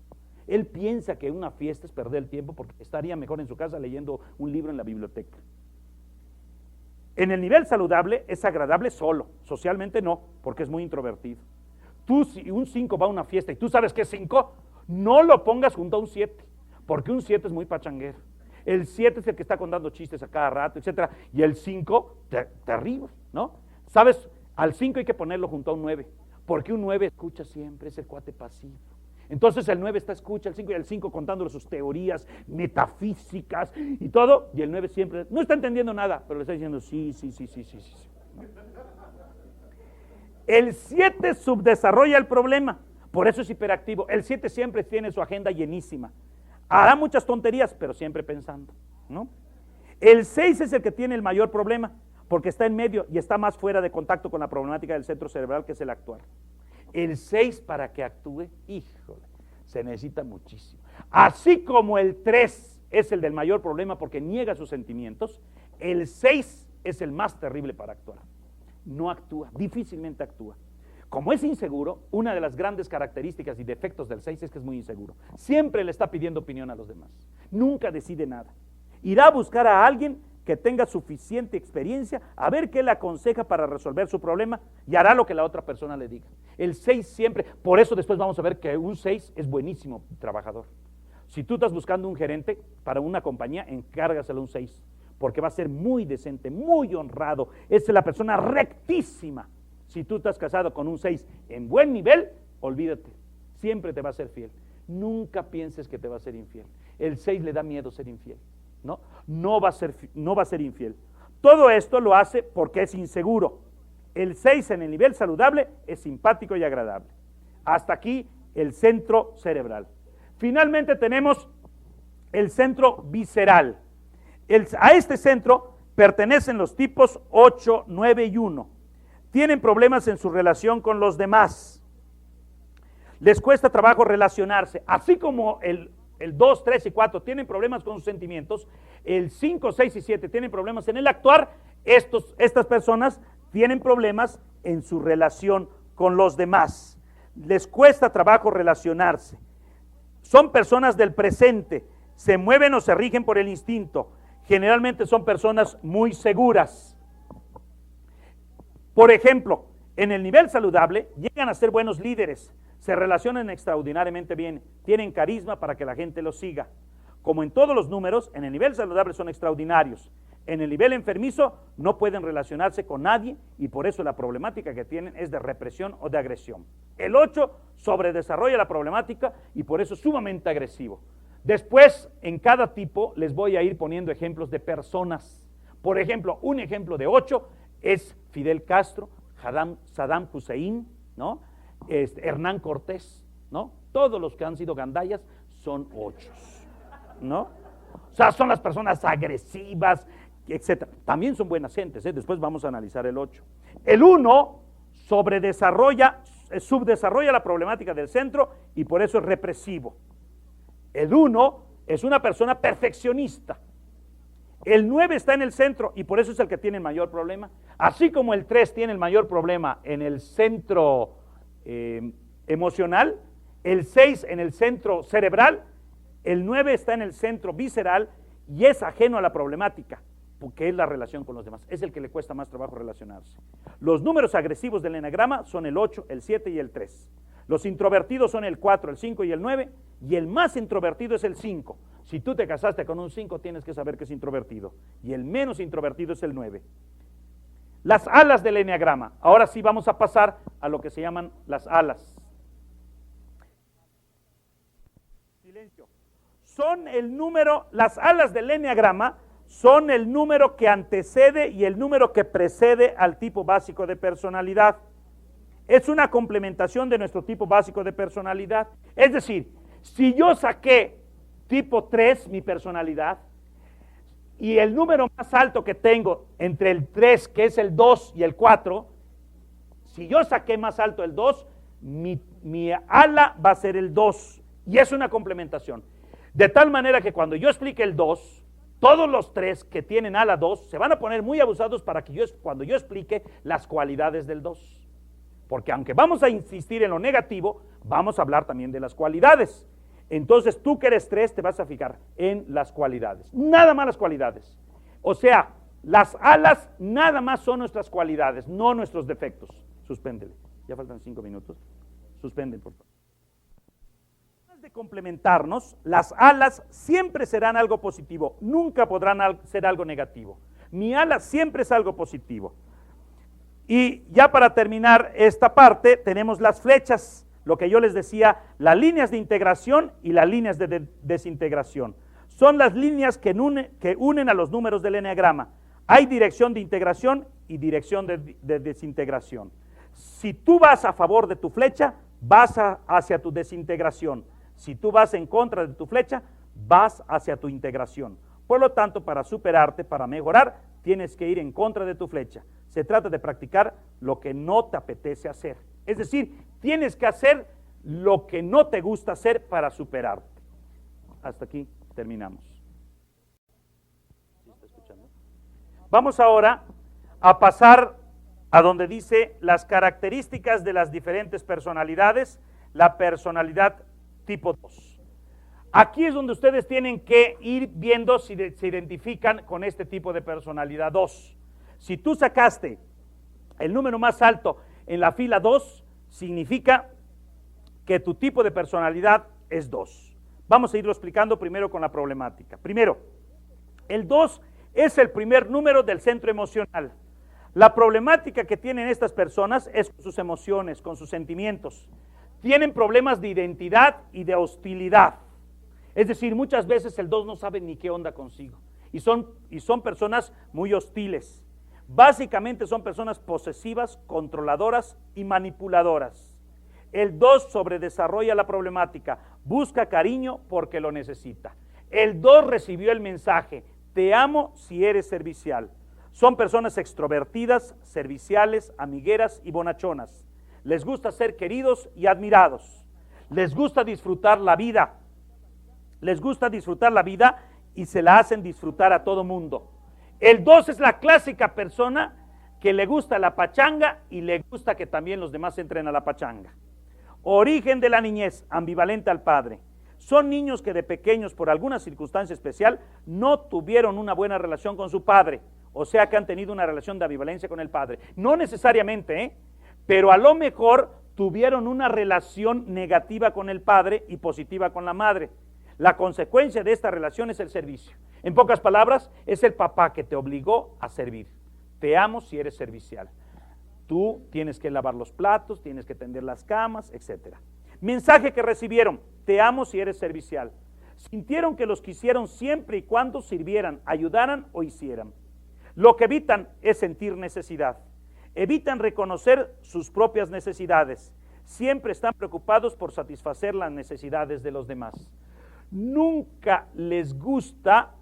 Él piensa que una fiesta es perder el tiempo porque estaría mejor en su casa leyendo un libro en la biblioteca. En el nivel saludable es agradable solo, socialmente no, porque es muy introvertido. Tú, si un 5 va a una fiesta y tú sabes que es 5, no lo pongas junto a un 7, porque un 7 es muy pachanguero. El 7 es el que está contando chistes a cada rato, etcétera, y el 5, terrible, ¿no? ¿Sabes? Al 5 hay que ponerlo junto a un 9, porque un 9 escucha siempre, es el cuate pasivo. Entonces el 9 escucha al 5 y el 5 contándole sus teorías metafísicas y todo, y el 9 siempre no está entendiendo nada, pero le está diciendo sí. El 7 subdesarrolla el problema, por eso es hiperactivo. El 7 siempre tiene su agenda llenísima. Hará muchas tonterías, pero siempre pensando, ¿no? El 6 es el que tiene el mayor problema, porque está en medio y está más fuera de contacto con la problemática del centro cerebral, que es el actuar. El 6 para que actúe, híjole, se necesita muchísimo. Así como el 3 es el del mayor problema porque niega sus sentimientos, el 6 es el más terrible para actuar. No actúa, difícilmente actúa. Como es inseguro, una de las grandes características y defectos del 6 es que es muy inseguro. Siempre le está pidiendo opinión a los demás. Nunca decide nada. Irá a buscar a alguien que tenga suficiente experiencia a ver qué le aconseja para resolver su problema y hará lo que la otra persona le diga. El 6 siempre, por eso después vamos a ver que un 6 es buenísimo trabajador. Si tú estás buscando un gerente para una compañía, encárgaselo a un 6, porque va a ser muy decente, muy honrado, es la persona rectísima. Si tú estás casado con un 6 en buen nivel, olvídate, siempre te va a ser fiel. Nunca pienses que te va a ser infiel. El 6 le da miedo ser infiel, ¿no? No va a ser infiel. Todo esto lo hace porque es inseguro. El 6 en el nivel saludable es simpático y agradable. Hasta aquí el centro cerebral. Finalmente tenemos el centro visceral. A este centro pertenecen los tipos 8, 9 y 1. Tienen problemas en su relación con los demás. Les cuesta trabajo relacionarse. Así como el 2, 3 y 4 tienen problemas con sus sentimientos, el 5, 6 y 7 tienen problemas en el actuar, estas personas tienen problemas en su relación con los demás. Les cuesta trabajo relacionarse. Son personas del presente, se mueven o se rigen por el instinto. Generalmente son personas muy seguras. Por ejemplo, en el nivel saludable llegan a ser buenos líderes, se relacionan extraordinariamente bien, tienen carisma para que la gente los siga. Como en todos los números, en el nivel saludable son extraordinarios. En el nivel enfermizo no pueden relacionarse con nadie y por eso la problemática que tienen es de represión o de agresión. El 8 sobredesarrolla la problemática y por eso es sumamente agresivo. Después, en cada tipo, les voy a ir poniendo ejemplos de personas. Por ejemplo, un ejemplo de 8 es Fidel Castro, Saddam Hussein, ¿no? Hernán Cortés, ¿no? Todos los que han sido gandallas son 8, ¿no? O sea, son las personas agresivas, etc. También son buenas gentes, ¿eh? Después vamos a analizar el 8. El 1 subdesarrolla la problemática del centro y por eso es represivo. El 1 es una persona perfeccionista. El 9 está en el centro y por eso es el que tiene el mayor problema. Así como el 3 tiene el mayor problema en el centro emocional, el 6 en el centro cerebral, el 9 está en el centro visceral y es ajeno a la problemática, porque es la relación con los demás. Es el que le cuesta más trabajo relacionarse. Los números agresivos del eneagrama son el 8, el 7 y el 3. Los introvertidos son el 4, el 5 y el 9, y el más introvertido es el 5. Si tú te casaste con un 5, tienes que saber que es introvertido, y el menos introvertido es el 9. Las alas del eneagrama. Ahora sí vamos a pasar a lo que se llaman las alas. Silencio. Son el número, las alas del eneagrama son el número que antecede y el número que precede al tipo básico de personalidad. Es una complementación de nuestro tipo básico de personalidad. Es decir, si yo saqué tipo 3, mi personalidad, y el número más alto que tengo entre el 3, que es el 2, y el 4, si yo saqué más alto el 2, mi ala va a ser el 2, y es una complementación. De tal manera que cuando yo explique el 2, todos los 3 que tienen ala 2 se van a poner muy abusados para que cuando yo explique las cualidades del 2. Porque aunque vamos a insistir en lo negativo, vamos a hablar también de las cualidades. Entonces tú que eres 3 te vas a fijar en las cualidades. Nada más las cualidades. O sea, las alas nada más son nuestras cualidades, no nuestros defectos. Suspéndele. Ya faltan 5 minutos. Suspenden, por favor. De complementarnos, las alas siempre serán algo positivo, nunca podrán ser algo negativo. Mi ala siempre es algo positivo. Y ya para terminar esta parte, tenemos las flechas, lo que yo les decía, las líneas de integración y las líneas de desintegración. Son las líneas que unen a los números del eneagrama. Hay dirección de integración y dirección de desintegración. Si tú vas a favor de tu flecha, vas hacia tu desintegración. Si tú vas en contra de tu flecha, vas hacia tu integración. Por lo tanto, para superarte, para mejorar, tienes que ir en contra de tu flecha. Se trata de practicar lo que no te apetece hacer. Es decir, tienes que hacer lo que no te gusta hacer para superarte. Hasta aquí terminamos. ¿Sí está escuchando? Vamos ahora a pasar a donde dice las características de las diferentes personalidades, la personalidad tipo 2. Aquí es donde ustedes tienen que ir viendo si se identifican con este tipo de personalidad 2. Si tú sacaste el número más alto en la fila 2, significa que tu tipo de personalidad es 2. Vamos a irlo explicando primero con la problemática. Primero, el 2 es el primer número del centro emocional. La problemática que tienen estas personas es con sus emociones, con sus sentimientos. Tienen problemas de identidad y de hostilidad. Es decir, muchas veces el 2 no sabe ni qué onda consigo. Y son personas muy hostiles. Básicamente son personas posesivas, controladoras y manipuladoras. El 2 sobredesarrolla la problemática, busca cariño porque lo necesita. El 2 recibió el mensaje, te amo si eres servicial. Son personas extrovertidas, serviciales, amigueras y bonachonas. Les gusta ser queridos y admirados. Les gusta disfrutar la vida. Les gusta disfrutar la vida y se la hacen disfrutar a todo mundo. El 2 es la clásica persona que le gusta la pachanga y le gusta que también los demás entren a la pachanga. Origen de la niñez, ambivalente al padre. Son niños que de pequeños, por alguna circunstancia especial, no tuvieron una buena relación con su padre. O sea que han tenido una relación de ambivalencia con el padre. No necesariamente, pero a lo mejor tuvieron una relación negativa con el padre y positiva con la madre. La consecuencia de esta relación es el servicio. En pocas palabras, es el papá que te obligó a servir. Te amo si eres servicial. Tú tienes que lavar los platos, tienes que tender las camas, etc. Mensaje que recibieron, te amo si eres servicial. Sintieron que los quisieron siempre y cuando sirvieran, ayudaran o hicieran. Lo que evitan es sentir necesidad. Evitan reconocer sus propias necesidades. Siempre están preocupados por satisfacer las necesidades de los demás. Nunca les gusta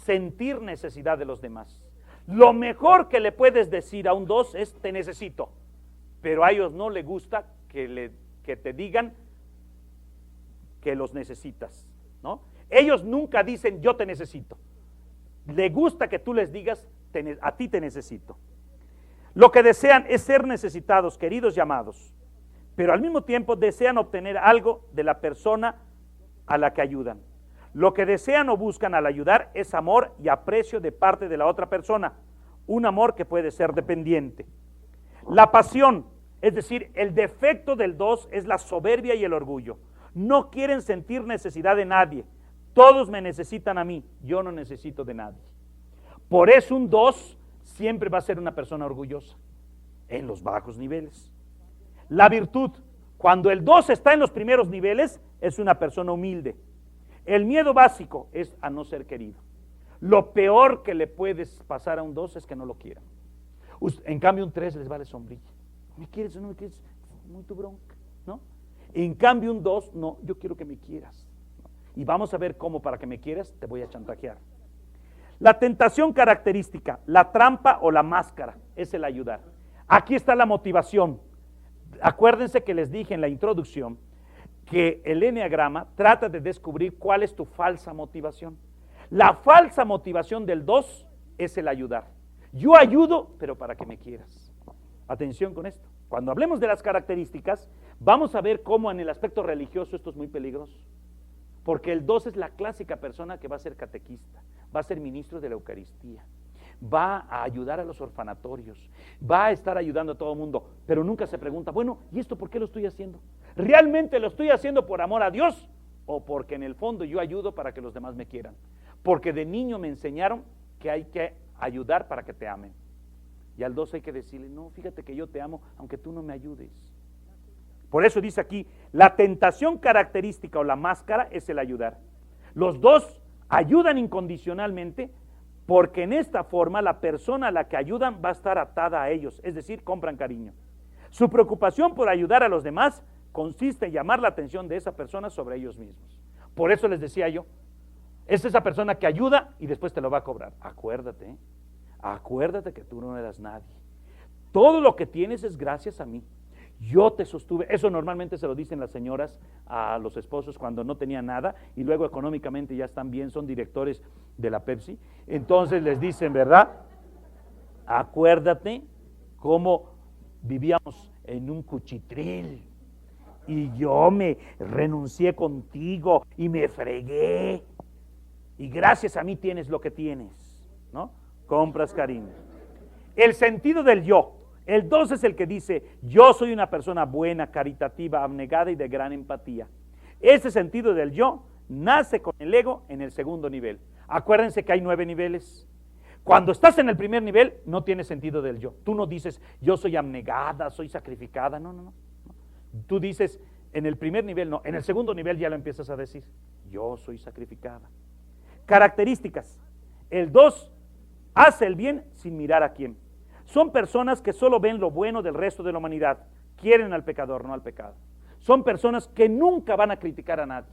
sentir necesidad de los demás. Lo mejor que le puedes decir a un 2 es te necesito, pero a ellos no les gusta que te digan que los necesitas, ¿no? Ellos nunca dicen yo te necesito. Le gusta que tú les digas a ti te necesito. Lo que desean es ser necesitados, queridos y amados, pero al mismo tiempo desean obtener algo de la persona a la que ayudan. Lo que desean o buscan al ayudar es amor y aprecio de parte de la otra persona, un amor que puede ser dependiente. La pasión, es decir, el defecto del 2 es la soberbia y el orgullo. No quieren sentir necesidad de nadie. Todos me necesitan a mí, yo no necesito de nadie. Por eso un 2 siempre va a ser una persona orgullosa, en los bajos niveles. La virtud, cuando el 2 está en los primeros niveles, es una persona humilde. El miedo básico es a no ser querido. Lo peor que le puedes pasar a un 2 es que no lo quieran. En cambio un 3 les vale sombrilla. ¿Me quieres o no me quieres? Muy tu bronca, ¿no? En cambio un 2, no, yo quiero que me quieras. Y vamos a ver cómo para que me quieras te voy a chantajear. La tentación característica, la trampa o la máscara, es el ayudar. Aquí está la motivación. Acuérdense que les dije en la introducción que el eneagrama trata de descubrir cuál es tu falsa motivación. La falsa motivación del 2 es el ayudar. Yo ayudo, pero para que me quieras. Atención con esto. Cuando hablemos de las características, vamos a ver cómo en el aspecto religioso esto es muy peligroso. Porque el 2 es la clásica persona que va a ser catequista, va a ser ministro de la Eucaristía, va a ayudar a los orfanatorios, va a estar ayudando a todo el mundo, pero nunca se pregunta, bueno, ¿y esto por qué lo estoy haciendo? ¿Realmente lo estoy haciendo por amor a Dios o porque en el fondo yo ayudo para que los demás me quieran? Porque de niño me enseñaron que hay que ayudar para que te amen. Y al 2 hay que decirle, no, fíjate que yo te amo aunque tú no me ayudes. Por eso dice aquí, la tentación característica o la máscara es el ayudar. Los 2 ayudan incondicionalmente porque en esta forma la persona a la que ayudan va a estar atada a ellos, es decir, compran cariño. Su preocupación por ayudar a los demás consiste en llamar la atención de esa persona sobre ellos mismos. Por eso les decía yo, es esa persona que ayuda y después te lo va a cobrar. Acuérdate, acuérdate que tú no eras nadie. Todo lo que tienes es gracias a mí. Yo te sostuve. Eso normalmente se lo dicen las señoras a los esposos cuando no tenían nada y luego económicamente ya están bien, son directores de la Pepsi. Entonces les dicen, ¿verdad? Acuérdate cómo vivíamos en un cuchitril y yo me renuncié contigo y me fregué y gracias a mí tienes lo que tienes, ¿no? Compras cariño. El sentido del yo. El 2 es el que dice, yo soy una persona buena, caritativa, abnegada y de gran empatía. Ese sentido del yo nace con el ego en el segundo nivel. Acuérdense que hay 9 niveles. Cuando estás en el primer nivel, no tiene sentido del yo. Tú no dices, yo soy abnegada, soy sacrificada. No. Tú dices, en el primer nivel no. En el segundo nivel ya lo empiezas a decir, yo soy sacrificada. Características. El 2 hace el bien sin mirar a quién. Son personas que solo ven lo bueno del resto de la humanidad. Quieren al pecador, no al pecado. Son personas que nunca van a criticar a nadie.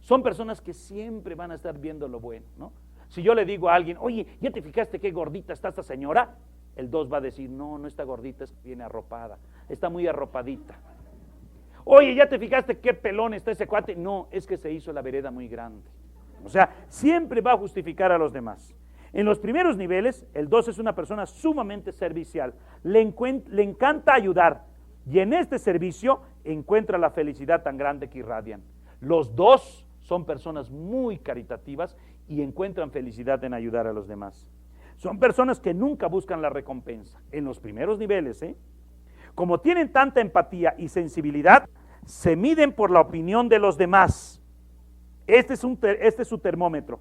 Son personas que siempre van a estar viendo lo bueno, ¿no? Si yo le digo a alguien, oye, ¿ya te fijaste qué gordita está esta señora? El 2 va a decir, no está gordita, es que viene arropada. Está muy arropadita. Oye, ¿ya te fijaste qué pelón está ese cuate? No, es que se hizo la vereda muy grande. O sea, siempre va a justificar a los demás. En los primeros niveles, el 2 es una persona sumamente servicial, le encanta ayudar y en este servicio encuentra la felicidad tan grande que irradian. Los 2 son personas muy caritativas y encuentran felicidad en ayudar a los demás. Son personas que nunca buscan la recompensa, en los primeros niveles, Como tienen tanta empatía y sensibilidad, se miden por la opinión de los demás. Este es su termómetro.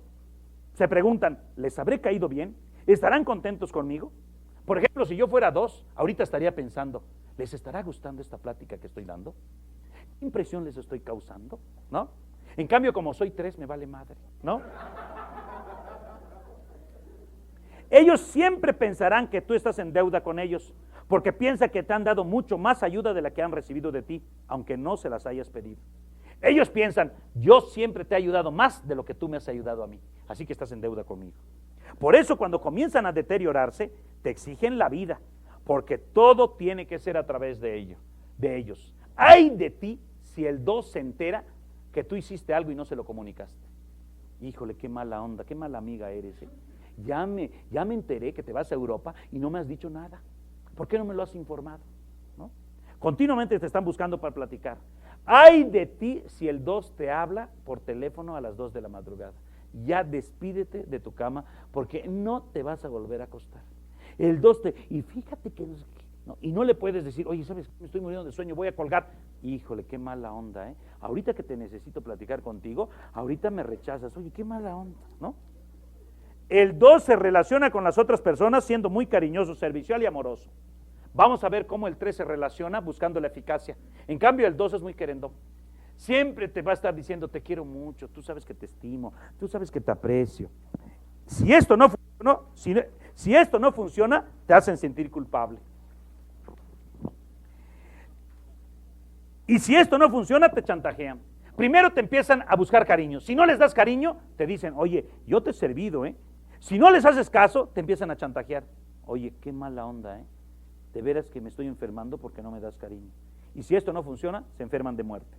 Se preguntan, ¿les habré caído bien? ¿Estarán contentos conmigo? Por ejemplo, si yo fuera 2, ahorita estaría pensando, ¿les estará gustando esta plática que estoy dando? ¿Qué impresión les estoy causando? ¿No? En cambio, como soy 3, me vale madre, ¿no? Ellos siempre pensarán que tú estás en deuda con ellos, porque piensan que te han dado mucho más ayuda de la que han recibido de ti, aunque no se las hayas pedido. Ellos piensan, yo siempre te he ayudado más de lo que tú me has ayudado a mí, así que estás en deuda conmigo. Por eso cuando comienzan a deteriorarse, te exigen la vida, porque todo tiene que ser a través de ellos. ¡Ay de ti si el 2 se entera que tú hiciste algo y no se lo comunicaste! Híjole, qué mala onda, qué mala amiga eres, ¿eh? Ya me enteré que te vas a Europa y no me has dicho nada. ¿Por qué no me lo has informado? ¿No? Continuamente te están buscando para platicar. ¡Ay de ti si el 2 te habla por teléfono a las 2 de la madrugada! Ya despídete de tu cama porque no te vas a volver a acostar. El 2 y fíjate que no, y no le puedes decir, oye, ¿sabes? Me estoy muriendo de sueño, voy a colgar. Híjole, qué mala onda, ¿eh? Ahorita que te necesito platicar contigo, ahorita me rechazas. Oye, qué mala onda, ¿no? El 2 se relaciona con las otras personas siendo muy cariñoso, servicial y amoroso. Vamos a ver cómo el 3 se relaciona buscando la eficacia. En cambio, el 2 es muy querendón. Siempre te va a estar diciendo, te quiero mucho, tú sabes que te estimo, tú sabes que te aprecio. Si esto no funcionó, si esto no funciona, te hacen sentir culpable. Y si esto no funciona, te chantajean. Primero te empiezan a buscar cariño. Si no les das cariño, te dicen, oye, yo te he servido, ¿eh? Si no les haces caso, te empiezan a chantajear. Oye, qué mala onda, ¿eh? De veras que me estoy enfermando porque no me das cariño. Y si esto no funciona, se enferman de muerte.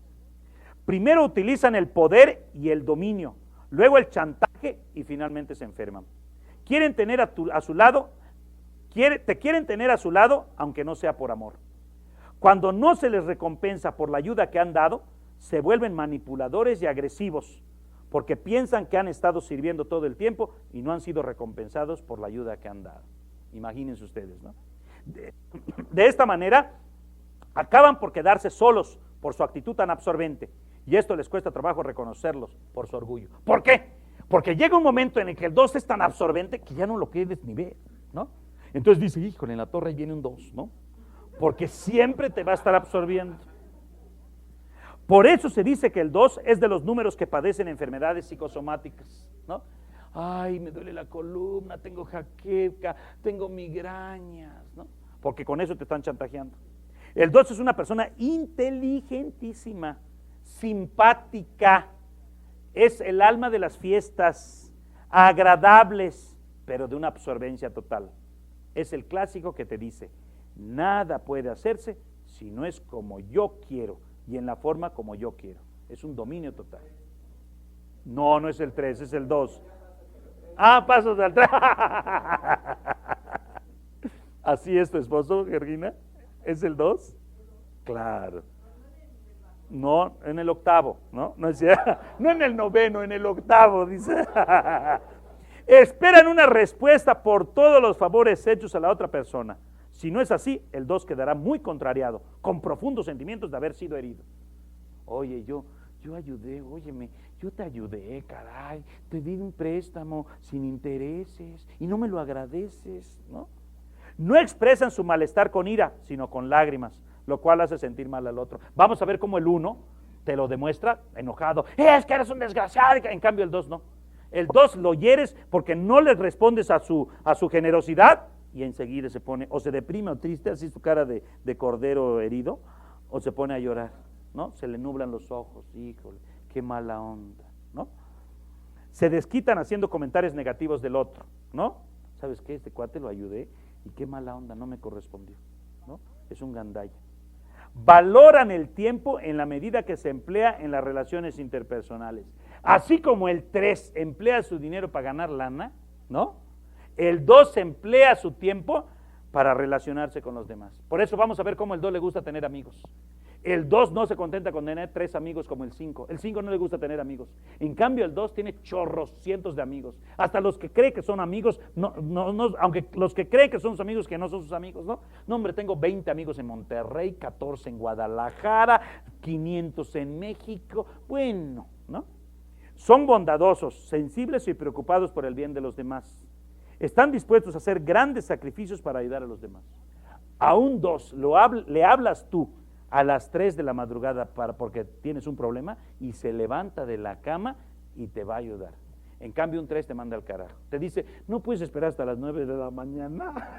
Primero utilizan el poder y el dominio, luego el chantaje y finalmente se enferman. Quieren tener a su lado, te quieren tener a su lado, aunque no sea por amor. Cuando no se les recompensa por la ayuda que han dado, se vuelven manipuladores y agresivos, porque piensan que han estado sirviendo todo el tiempo y no han sido recompensados por la ayuda que han dado. Imagínense ustedes, ¿no? De esta manera, acaban por quedarse solos por su actitud tan absorbente, y esto les cuesta trabajo reconocerlos por su orgullo. ¿Por qué? Porque llega un momento en el que el 2 es tan absorbente que ya no lo quieres ni ver, ¿no? Entonces dice, híjole, en la torre ahí viene un 2, ¿no? Porque siempre te va a estar absorbiendo. Por eso se dice que el 2 es de los números que padecen enfermedades psicosomáticas, ¿no? Ay, me duele la columna, tengo jaqueca, tengo migrañas, ¿no? Porque con eso te están chantajeando. El 2 es una persona inteligentísima, simpática, es el alma de las fiestas, agradables, pero de una absorbencia total. Es el clásico que te dice, nada puede hacerse si no es como yo quiero y en la forma como yo quiero. Es un dominio total. No, no es el 3, es el 2. Ah, pasos al 3. ¿Así es tu esposo, Georgina? ¿Es el 2? Claro. No, en el 8, ¿no? No en el 9, en el 8, dice. Esperan una respuesta por todos los favores hechos a la otra persona. Si no es así, el 2 quedará muy contrariado, con profundos sentimientos de haber sido herido. Oye, yo ayudé, óyeme, yo te ayudé, caray, te di un préstamo sin intereses y no me lo agradeces, ¿no? No expresan su malestar con ira, sino con lágrimas, lo cual hace sentir mal al otro. Vamos a ver cómo el 1 te lo demuestra enojado. Es que eres un desgraciado. En cambio el 2 no. El 2 lo hieres porque no le respondes a su generosidad y enseguida se pone, o se deprime o triste, así su cara de cordero herido, o se pone a llorar, ¿no? Se le nublan los ojos, híjole, qué mala onda, ¿no? Se desquitan haciendo comentarios negativos del otro, ¿no? ¿Sabes qué? Este cuate lo ayudé y qué mala onda, no me correspondió, ¿no? Es un gandalla. Valoran el tiempo en la medida que se emplea en las relaciones interpersonales. Así como el 3 emplea su dinero para ganar lana, ¿no? El 2 emplea su tiempo para relacionarse con los demás. Por eso vamos a ver cómo el 2 le gusta tener amigos. El 2 no se contenta con tener 3 amigos como el 5. El 5 no le gusta tener amigos. En cambio el 2 tiene chorros, cientos de amigos. Hasta los que cree que son amigos, no, aunque los que creen que son sus amigos, que no son sus amigos, ¿no? No, hombre, tengo 20 amigos en Monterrey, 14 en Guadalajara, 500 en México. Bueno, ¿no? Son bondadosos, sensibles y preocupados por el bien de los demás. Están dispuestos a hacer grandes sacrificios para ayudar a los demás. A un 2 le hablas tú a las 3 de la madrugada porque tienes un problema y se levanta de la cama y te va a ayudar. En cambio un 3 te manda al carajo. Te dice, no puedes esperar hasta las 9 de la mañana.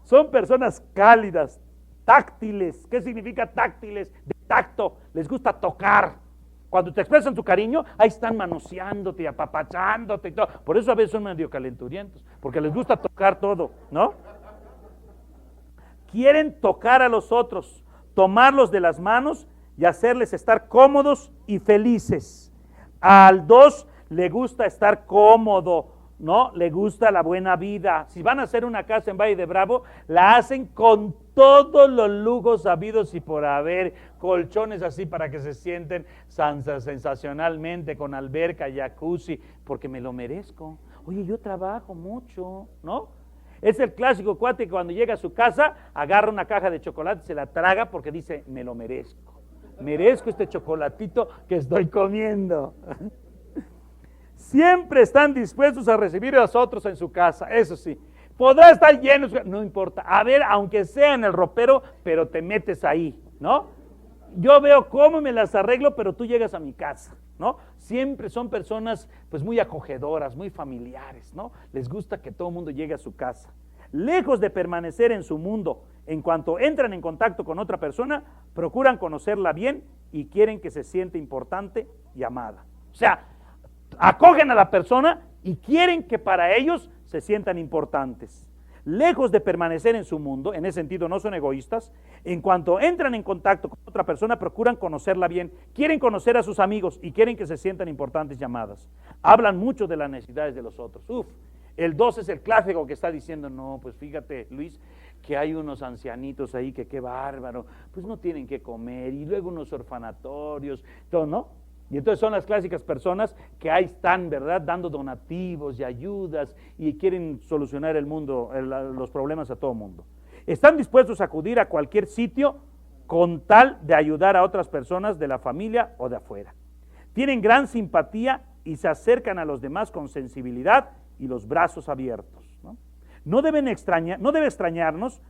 Son personas cálidas, táctiles. ¿Qué significa táctiles? De tacto, les gusta tocar. Cuando te expresan su cariño, ahí están manoseándote y apapachándote y todo. Por eso a veces son medio calenturientos, porque les gusta tocar todo, ¿no? Quieren tocar a los otros, tomarlos de las manos y hacerles estar cómodos y felices. Al 2 le gusta estar cómodo, ¿no? Le gusta la buena vida. Si van a hacer una casa en Valle de Bravo, la hacen con todos los lujos habidos y por haber, colchones así para que se sienten sensacionalmente, con alberca, jacuzzi, porque me lo merezco. Oye, yo trabajo mucho, ¿no? Es el clásico cuate que cuando llega a su casa, agarra una caja de chocolate y se la traga porque dice, me lo merezco. Merezco este chocolatito que estoy comiendo. Siempre están dispuestos a recibir a los otros en su casa, eso sí. Podrá estar lleno, no importa. A ver, aunque sea en el ropero, pero te metes ahí, ¿no? Yo veo cómo me las arreglo, pero tú llegas a mi casa, ¿no? Siempre son personas pues muy acogedoras, muy familiares, ¿no? Les gusta que todo el mundo llegue a su casa. Lejos de permanecer en su mundo, en cuanto entran en contacto con otra persona, procuran conocerla bien y quieren que se sienta importante y amada. O sea, acogen a la persona y quieren que para ellos se sientan importantes. Lejos de permanecer en su mundo, en ese sentido no son egoístas, en cuanto entran en contacto con otra persona, procuran conocerla bien, quieren conocer a sus amigos y quieren que se sientan importantes y amadas. Hablan mucho de las necesidades de los otros. El 2 es el clásico que está diciendo, no, pues fíjate, Luis, que hay unos ancianitos ahí que qué bárbaro, pues no tienen que comer, y luego unos orfanatorios, todo, ¿no? Y entonces son las clásicas personas que ahí están, ¿verdad?, dando donativos y ayudas y quieren solucionar el mundo, los problemas a todo el mundo. Están dispuestos a acudir a cualquier sitio con tal de ayudar a otras personas de la familia o de afuera. Tienen gran simpatía y se acercan a los demás con sensibilidad y los brazos abiertos, ¿no? No debe extrañarnos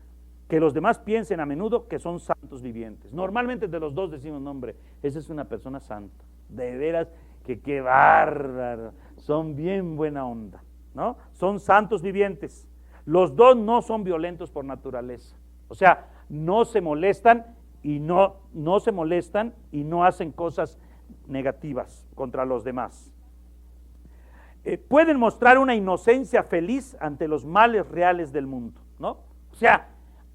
que los demás piensen a menudo que son santos vivientes. Normalmente de los dos decimos, no, hombre, esa es una persona santa. De veras que qué bárbaro, son bien buena onda, ¿no? Son santos vivientes. Los dos no son violentos por naturaleza. O sea, no se molestan y no hacen cosas negativas contra los demás. Pueden mostrar una inocencia feliz ante los males reales del mundo, ¿no? O sea,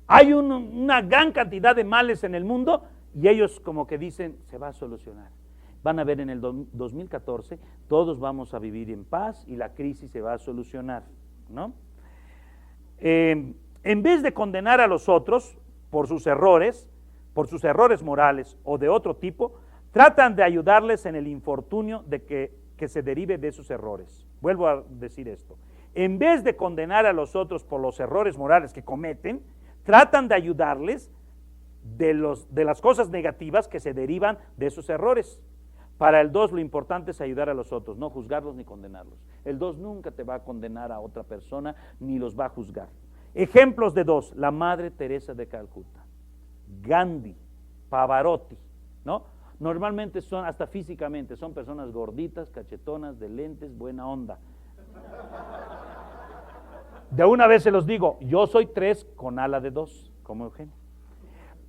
hay una gran cantidad de males en el mundo y ellos como que dicen, se va a solucionar. Van a ver en el 2014, todos vamos a vivir en paz y la crisis se va a solucionar, ¿no? En vez de condenar a los otros por sus errores morales o de otro tipo, tratan de ayudarles en el infortunio de que se derive de sus errores. Vuelvo a decir esto. En vez de condenar a los otros por los errores morales que cometen, tratan de ayudarles de las cosas negativas que se derivan de esos errores. Para el 2 lo importante es ayudar a los otros, no juzgarlos ni condenarlos. El 2 nunca te va a condenar a otra persona ni los va a juzgar. Ejemplos de 2, la Madre Teresa de Calcuta, Gandhi, Pavarotti, ¿no? Normalmente son, hasta físicamente, son personas gorditas, cachetonas, de lentes, buena onda. De una vez se los digo, yo soy 3 con ala de 2, como Eugenio.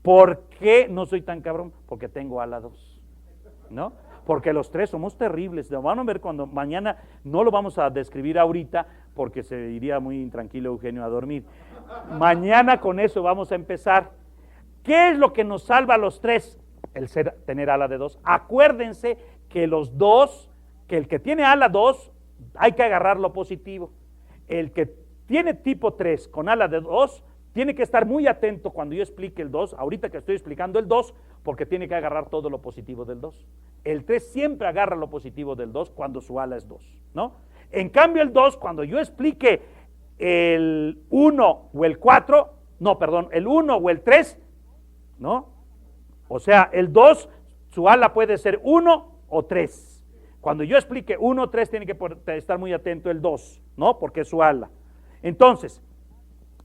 ¿Por qué no soy tan cabrón? Porque tengo ala 2, ¿no? Porque los 3 somos terribles. Lo van a ver cuando mañana, no lo vamos a describir ahorita, porque se iría muy intranquilo Eugenio a dormir. Mañana con eso vamos a empezar. ¿Qué es lo que nos salva a los 3? Tener ala de 2. Acuérdense que los 2, que el que tiene ala 2, hay que agarrar lo positivo. El que tiene tipo 3 con ala de 2, tiene que estar muy atento cuando yo explique el 2, ahorita que estoy explicando el 2, porque tiene que agarrar todo lo positivo del 2. El 3 siempre agarra lo positivo del 2 cuando su ala es 2, ¿no? En cambio el 2, cuando yo explique el 1 o el 4, no, perdón, el 1 o el 3, ¿no? O sea, el 2, su ala puede ser 1 o 3. Cuando yo explique 1 o 3, tiene que estar muy atento el 2, ¿no? Porque es su ala. Entonces,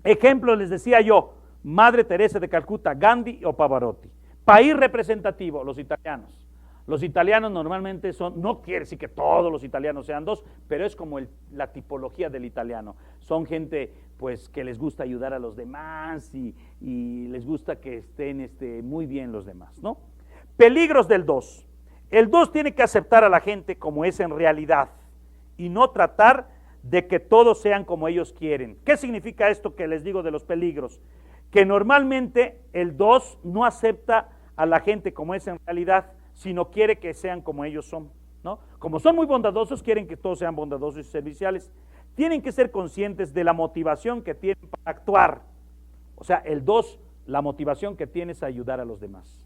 ejemplo les decía yo, Madre Teresa de Calcuta, Gandhi o Pavarotti. País representativo, los italianos. Los italianos normalmente son, no quiere decir que todos los italianos sean 2, pero es como la tipología del italiano. Son gente pues que les gusta ayudar a los demás y les gusta que estén muy bien los demás, ¿no? Peligros del 2. El 2 tiene que aceptar a la gente como es en realidad y no tratar de que todos sean como ellos quieren. ¿Qué significa esto que les digo de los peligros? Que normalmente el 2 no acepta a la gente como es en realidad, sino quiere que sean como ellos son, ¿no? Como son muy bondadosos, quieren que todos sean bondadosos y serviciales. Tienen que ser conscientes de la motivación que tienen para actuar. O sea, el 2, la motivación que tiene es ayudar a los demás.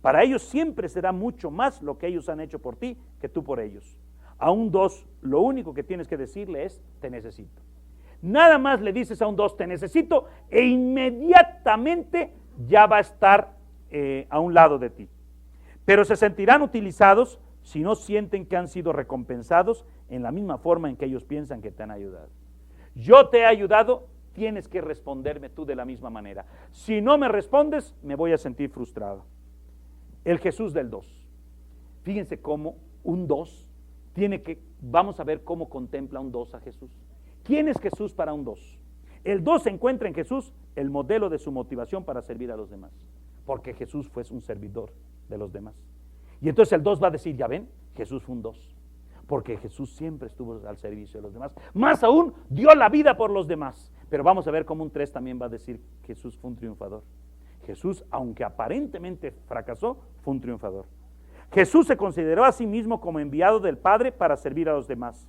Para ellos siempre será mucho más lo que ellos han hecho por ti que tú por ellos. A un 2, lo único que tienes que decirle es, te necesito. Nada más le dices a un 2, te necesito, e inmediatamente ya va a estar a un lado de ti. Pero se sentirán utilizados si no sienten que han sido recompensados en la misma forma en que ellos piensan que te han ayudado. Yo te he ayudado, tienes que responderme tú de la misma manera. Si no me respondes, me voy a sentir frustrado. El Jesús del 2. Fíjense cómo un 2 tiene que, vamos a ver cómo contempla un 2 a Jesús. ¿Quién es Jesús para un 2? El 2 encuentra en Jesús el modelo de su motivación para servir a los demás, porque Jesús fue un servidor de los demás. Y entonces el 2 va a decir, ya ven, Jesús fue un 2, porque Jesús siempre estuvo al servicio de los demás, más aún dio la vida por los demás. Pero vamos a ver cómo un 3 también va a decir, Jesús fue un triunfador. Jesús, aunque aparentemente fracasó, fue un triunfador. Jesús se consideró a sí mismo como enviado del Padre para servir a los demás.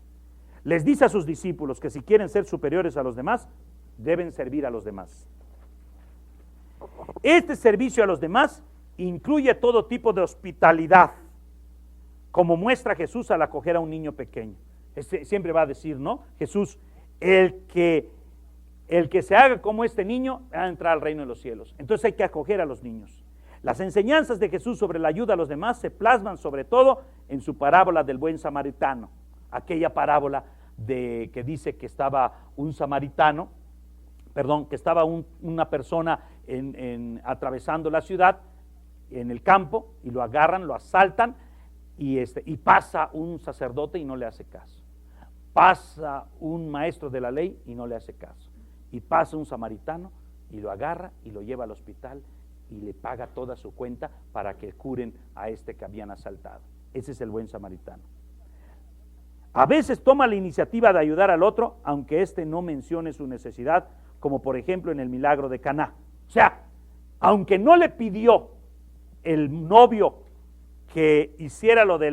Les dice a sus discípulos que si quieren ser superiores a los demás, deben servir a los demás. Este servicio a los demás incluye todo tipo de hospitalidad, como muestra Jesús al acoger a un niño pequeño. Siempre va a decir, ¿no? Jesús, el que se haga como este niño va a entrar al reino de los cielos. Entonces hay que acoger a los niños. Las enseñanzas de Jesús sobre la ayuda a los demás se plasman sobre todo en su parábola del buen samaritano, aquella parábola que dice que estaba un samaritano, que estaba una persona atravesando la ciudad, en el campo, y lo agarran, lo asaltan, y pasa un sacerdote y no le hace caso. Pasa un maestro de la ley y no le hace caso. Y pasa un samaritano y lo agarra y lo lleva al hospital y le paga toda su cuenta para que curen a este que habían asaltado. Ese es el buen samaritano. A veces toma la iniciativa de ayudar al otro, aunque éste no mencione su necesidad, como por ejemplo en el milagro de Caná. O sea, aunque no le pidió el novio que hiciera lo de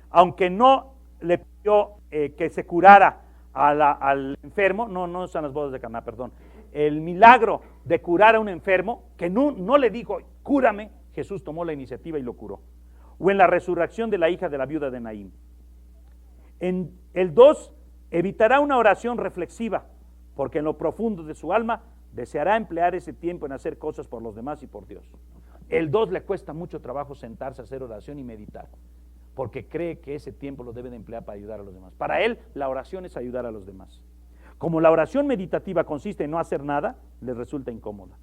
aunque no le pidió que se curara al enfermo, no son las bodas de Caná, el milagro de curar a un enfermo, que no le dijo, cúrame, Jesús tomó la iniciativa y lo curó. O en la resurrección de la hija de la viuda de Naín. En el 2, evitará una oración reflexiva, porque en lo profundo de su alma deseará emplear ese tiempo en hacer cosas por los demás y por Dios. El 2 le cuesta mucho trabajo sentarse a hacer oración y meditar, porque cree que ese tiempo lo debe de emplear para ayudar a los demás. Para él, la oración es ayudar a los demás. Como la oración meditativa consiste en no hacer nada, le resulta incómoda.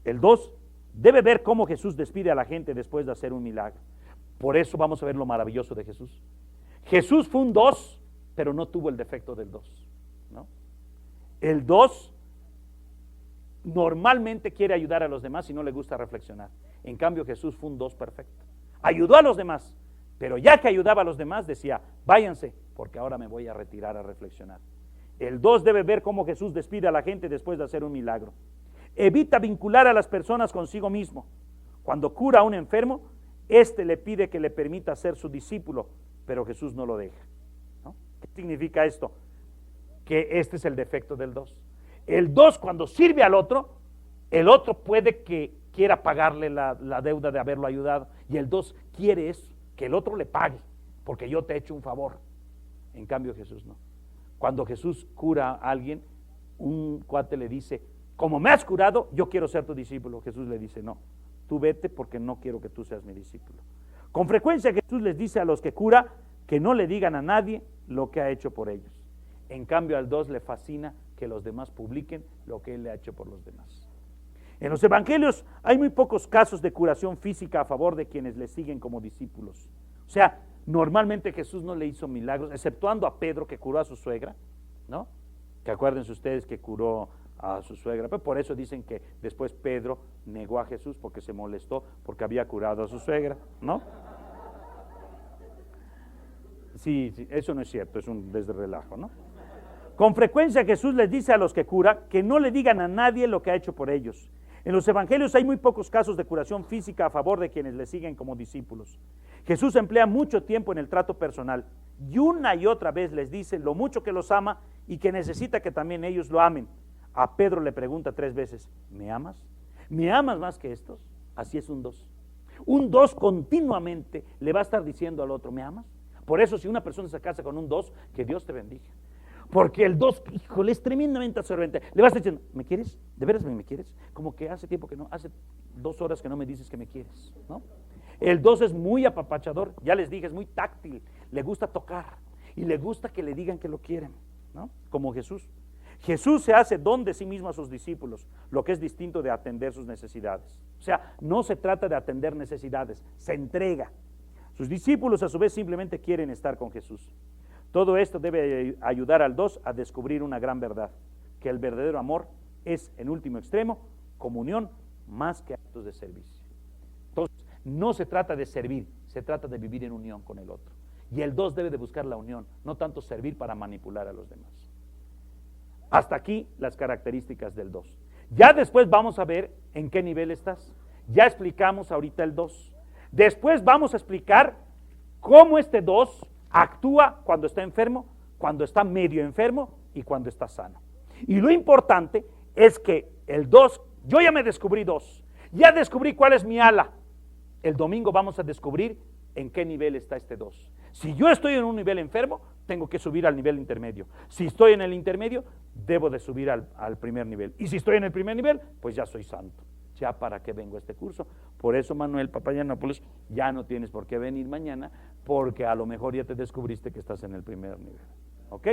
El 2 debe ver cómo Jesús despide a la gente después de hacer un milagro. Por eso vamos a ver lo maravilloso de Jesús. Jesús fue un 2, pero no tuvo el defecto del 2, ¿no? El 2 normalmente quiere ayudar a los demás y no le gusta reflexionar. En cambio, Jesús fue un 2 perfecto. Ayudó a los demás, pero ya que ayudaba a los demás decía, váyanse, porque ahora me voy a retirar a reflexionar. El 2 debe ver cómo Jesús despide a la gente después de hacer un milagro. Evita vincular a las personas consigo mismo. Cuando cura a un enfermo, éste le pide que le permita ser su discípulo, pero Jesús no lo deja, ¿no? ¿Qué significa esto? Que este es el defecto del 2. El 2, cuando sirve al otro, el otro puede que quiera pagarle la deuda de haberlo ayudado, y el 2 quiere eso, que el otro le pague, porque yo te he hecho un favor. En cambio Jesús no. Cuando Jesús cura a alguien, un cuate le dice, como me has curado, yo quiero ser tu discípulo. Jesús le dice, no, tú vete porque no quiero que tú seas mi discípulo. Con frecuencia Jesús les dice a los que cura que no le digan a nadie lo que ha hecho por ellos. En cambio al 2 le fascina que los demás publiquen lo que él le ha hecho por los demás. En los evangelios hay muy pocos casos de curación física a favor de quienes le siguen como discípulos. O sea, normalmente Jesús no le hizo milagros, exceptuando a Pedro, que curó a su suegra, ¿no? Que acuérdense ustedes que curó a su suegra. Pero por eso dicen que después Pedro negó a Jesús porque se molestó porque había curado a su suegra, ¿no? Sí, sí, eso no es cierto, es un desrelajo, ¿no? Con frecuencia Jesús les dice a los que cura que no le digan a nadie lo que ha hecho por ellos. En los evangelios hay muy pocos casos de curación física a favor de quienes le siguen como discípulos. Jesús emplea mucho tiempo en el trato personal y una y otra vez les dice lo mucho que los ama y que necesita que también ellos lo amen. A Pedro le pregunta 3 veces, ¿me amas? ¿Me amas más que estos? Así es un 2. Un 2 continuamente le va a estar diciendo al otro, ¿me amas? Por eso si una persona se casa con un 2, que Dios te bendiga. Porque el 2, híjole, es tremendamente absorbente. Le vas diciendo, ¿me quieres? ¿De veras me quieres? Como que hace tiempo que no, hace 2 horas que no me dices que me quieres, ¿no? El 2 es muy apapachador, ya les dije, es muy táctil, le gusta tocar y le gusta que le digan que lo quieren, ¿no? Como Jesús. Jesús se hace don de sí mismo a sus discípulos, lo que es distinto de atender sus necesidades. O sea, no se trata de atender necesidades, se entrega. Sus discípulos a su vez simplemente quieren estar con Jesús. Todo esto debe ayudar al 2 a descubrir una gran verdad, que el verdadero amor es, en último extremo, comunión más que actos de servicio. Entonces, no se trata de servir, se trata de vivir en unión con el otro. Y el 2 debe de buscar la unión, no tanto servir para manipular a los demás. Hasta aquí las características del 2. Ya después vamos a ver en qué nivel estás. Ya explicamos ahorita el 2. Después vamos a explicar cómo este 2 actúa cuando está enfermo, cuando está medio enfermo y cuando está sano. Y lo importante es que el 2, yo ya me descubrí 2, ya descubrí cuál es mi ala. El domingo vamos a descubrir en qué nivel está este 2. Si yo estoy en un nivel enfermo, tengo que subir al nivel intermedio. Si estoy en el intermedio, debo de subir al primer nivel. Y si estoy en el primer nivel, pues ya soy santo. Ya para qué vengo a este curso. Por eso, Manuel Papayanopoulos, ya no tienes por qué venir mañana, porque a lo mejor ya te descubriste que estás en el primer nivel. ¿Ok?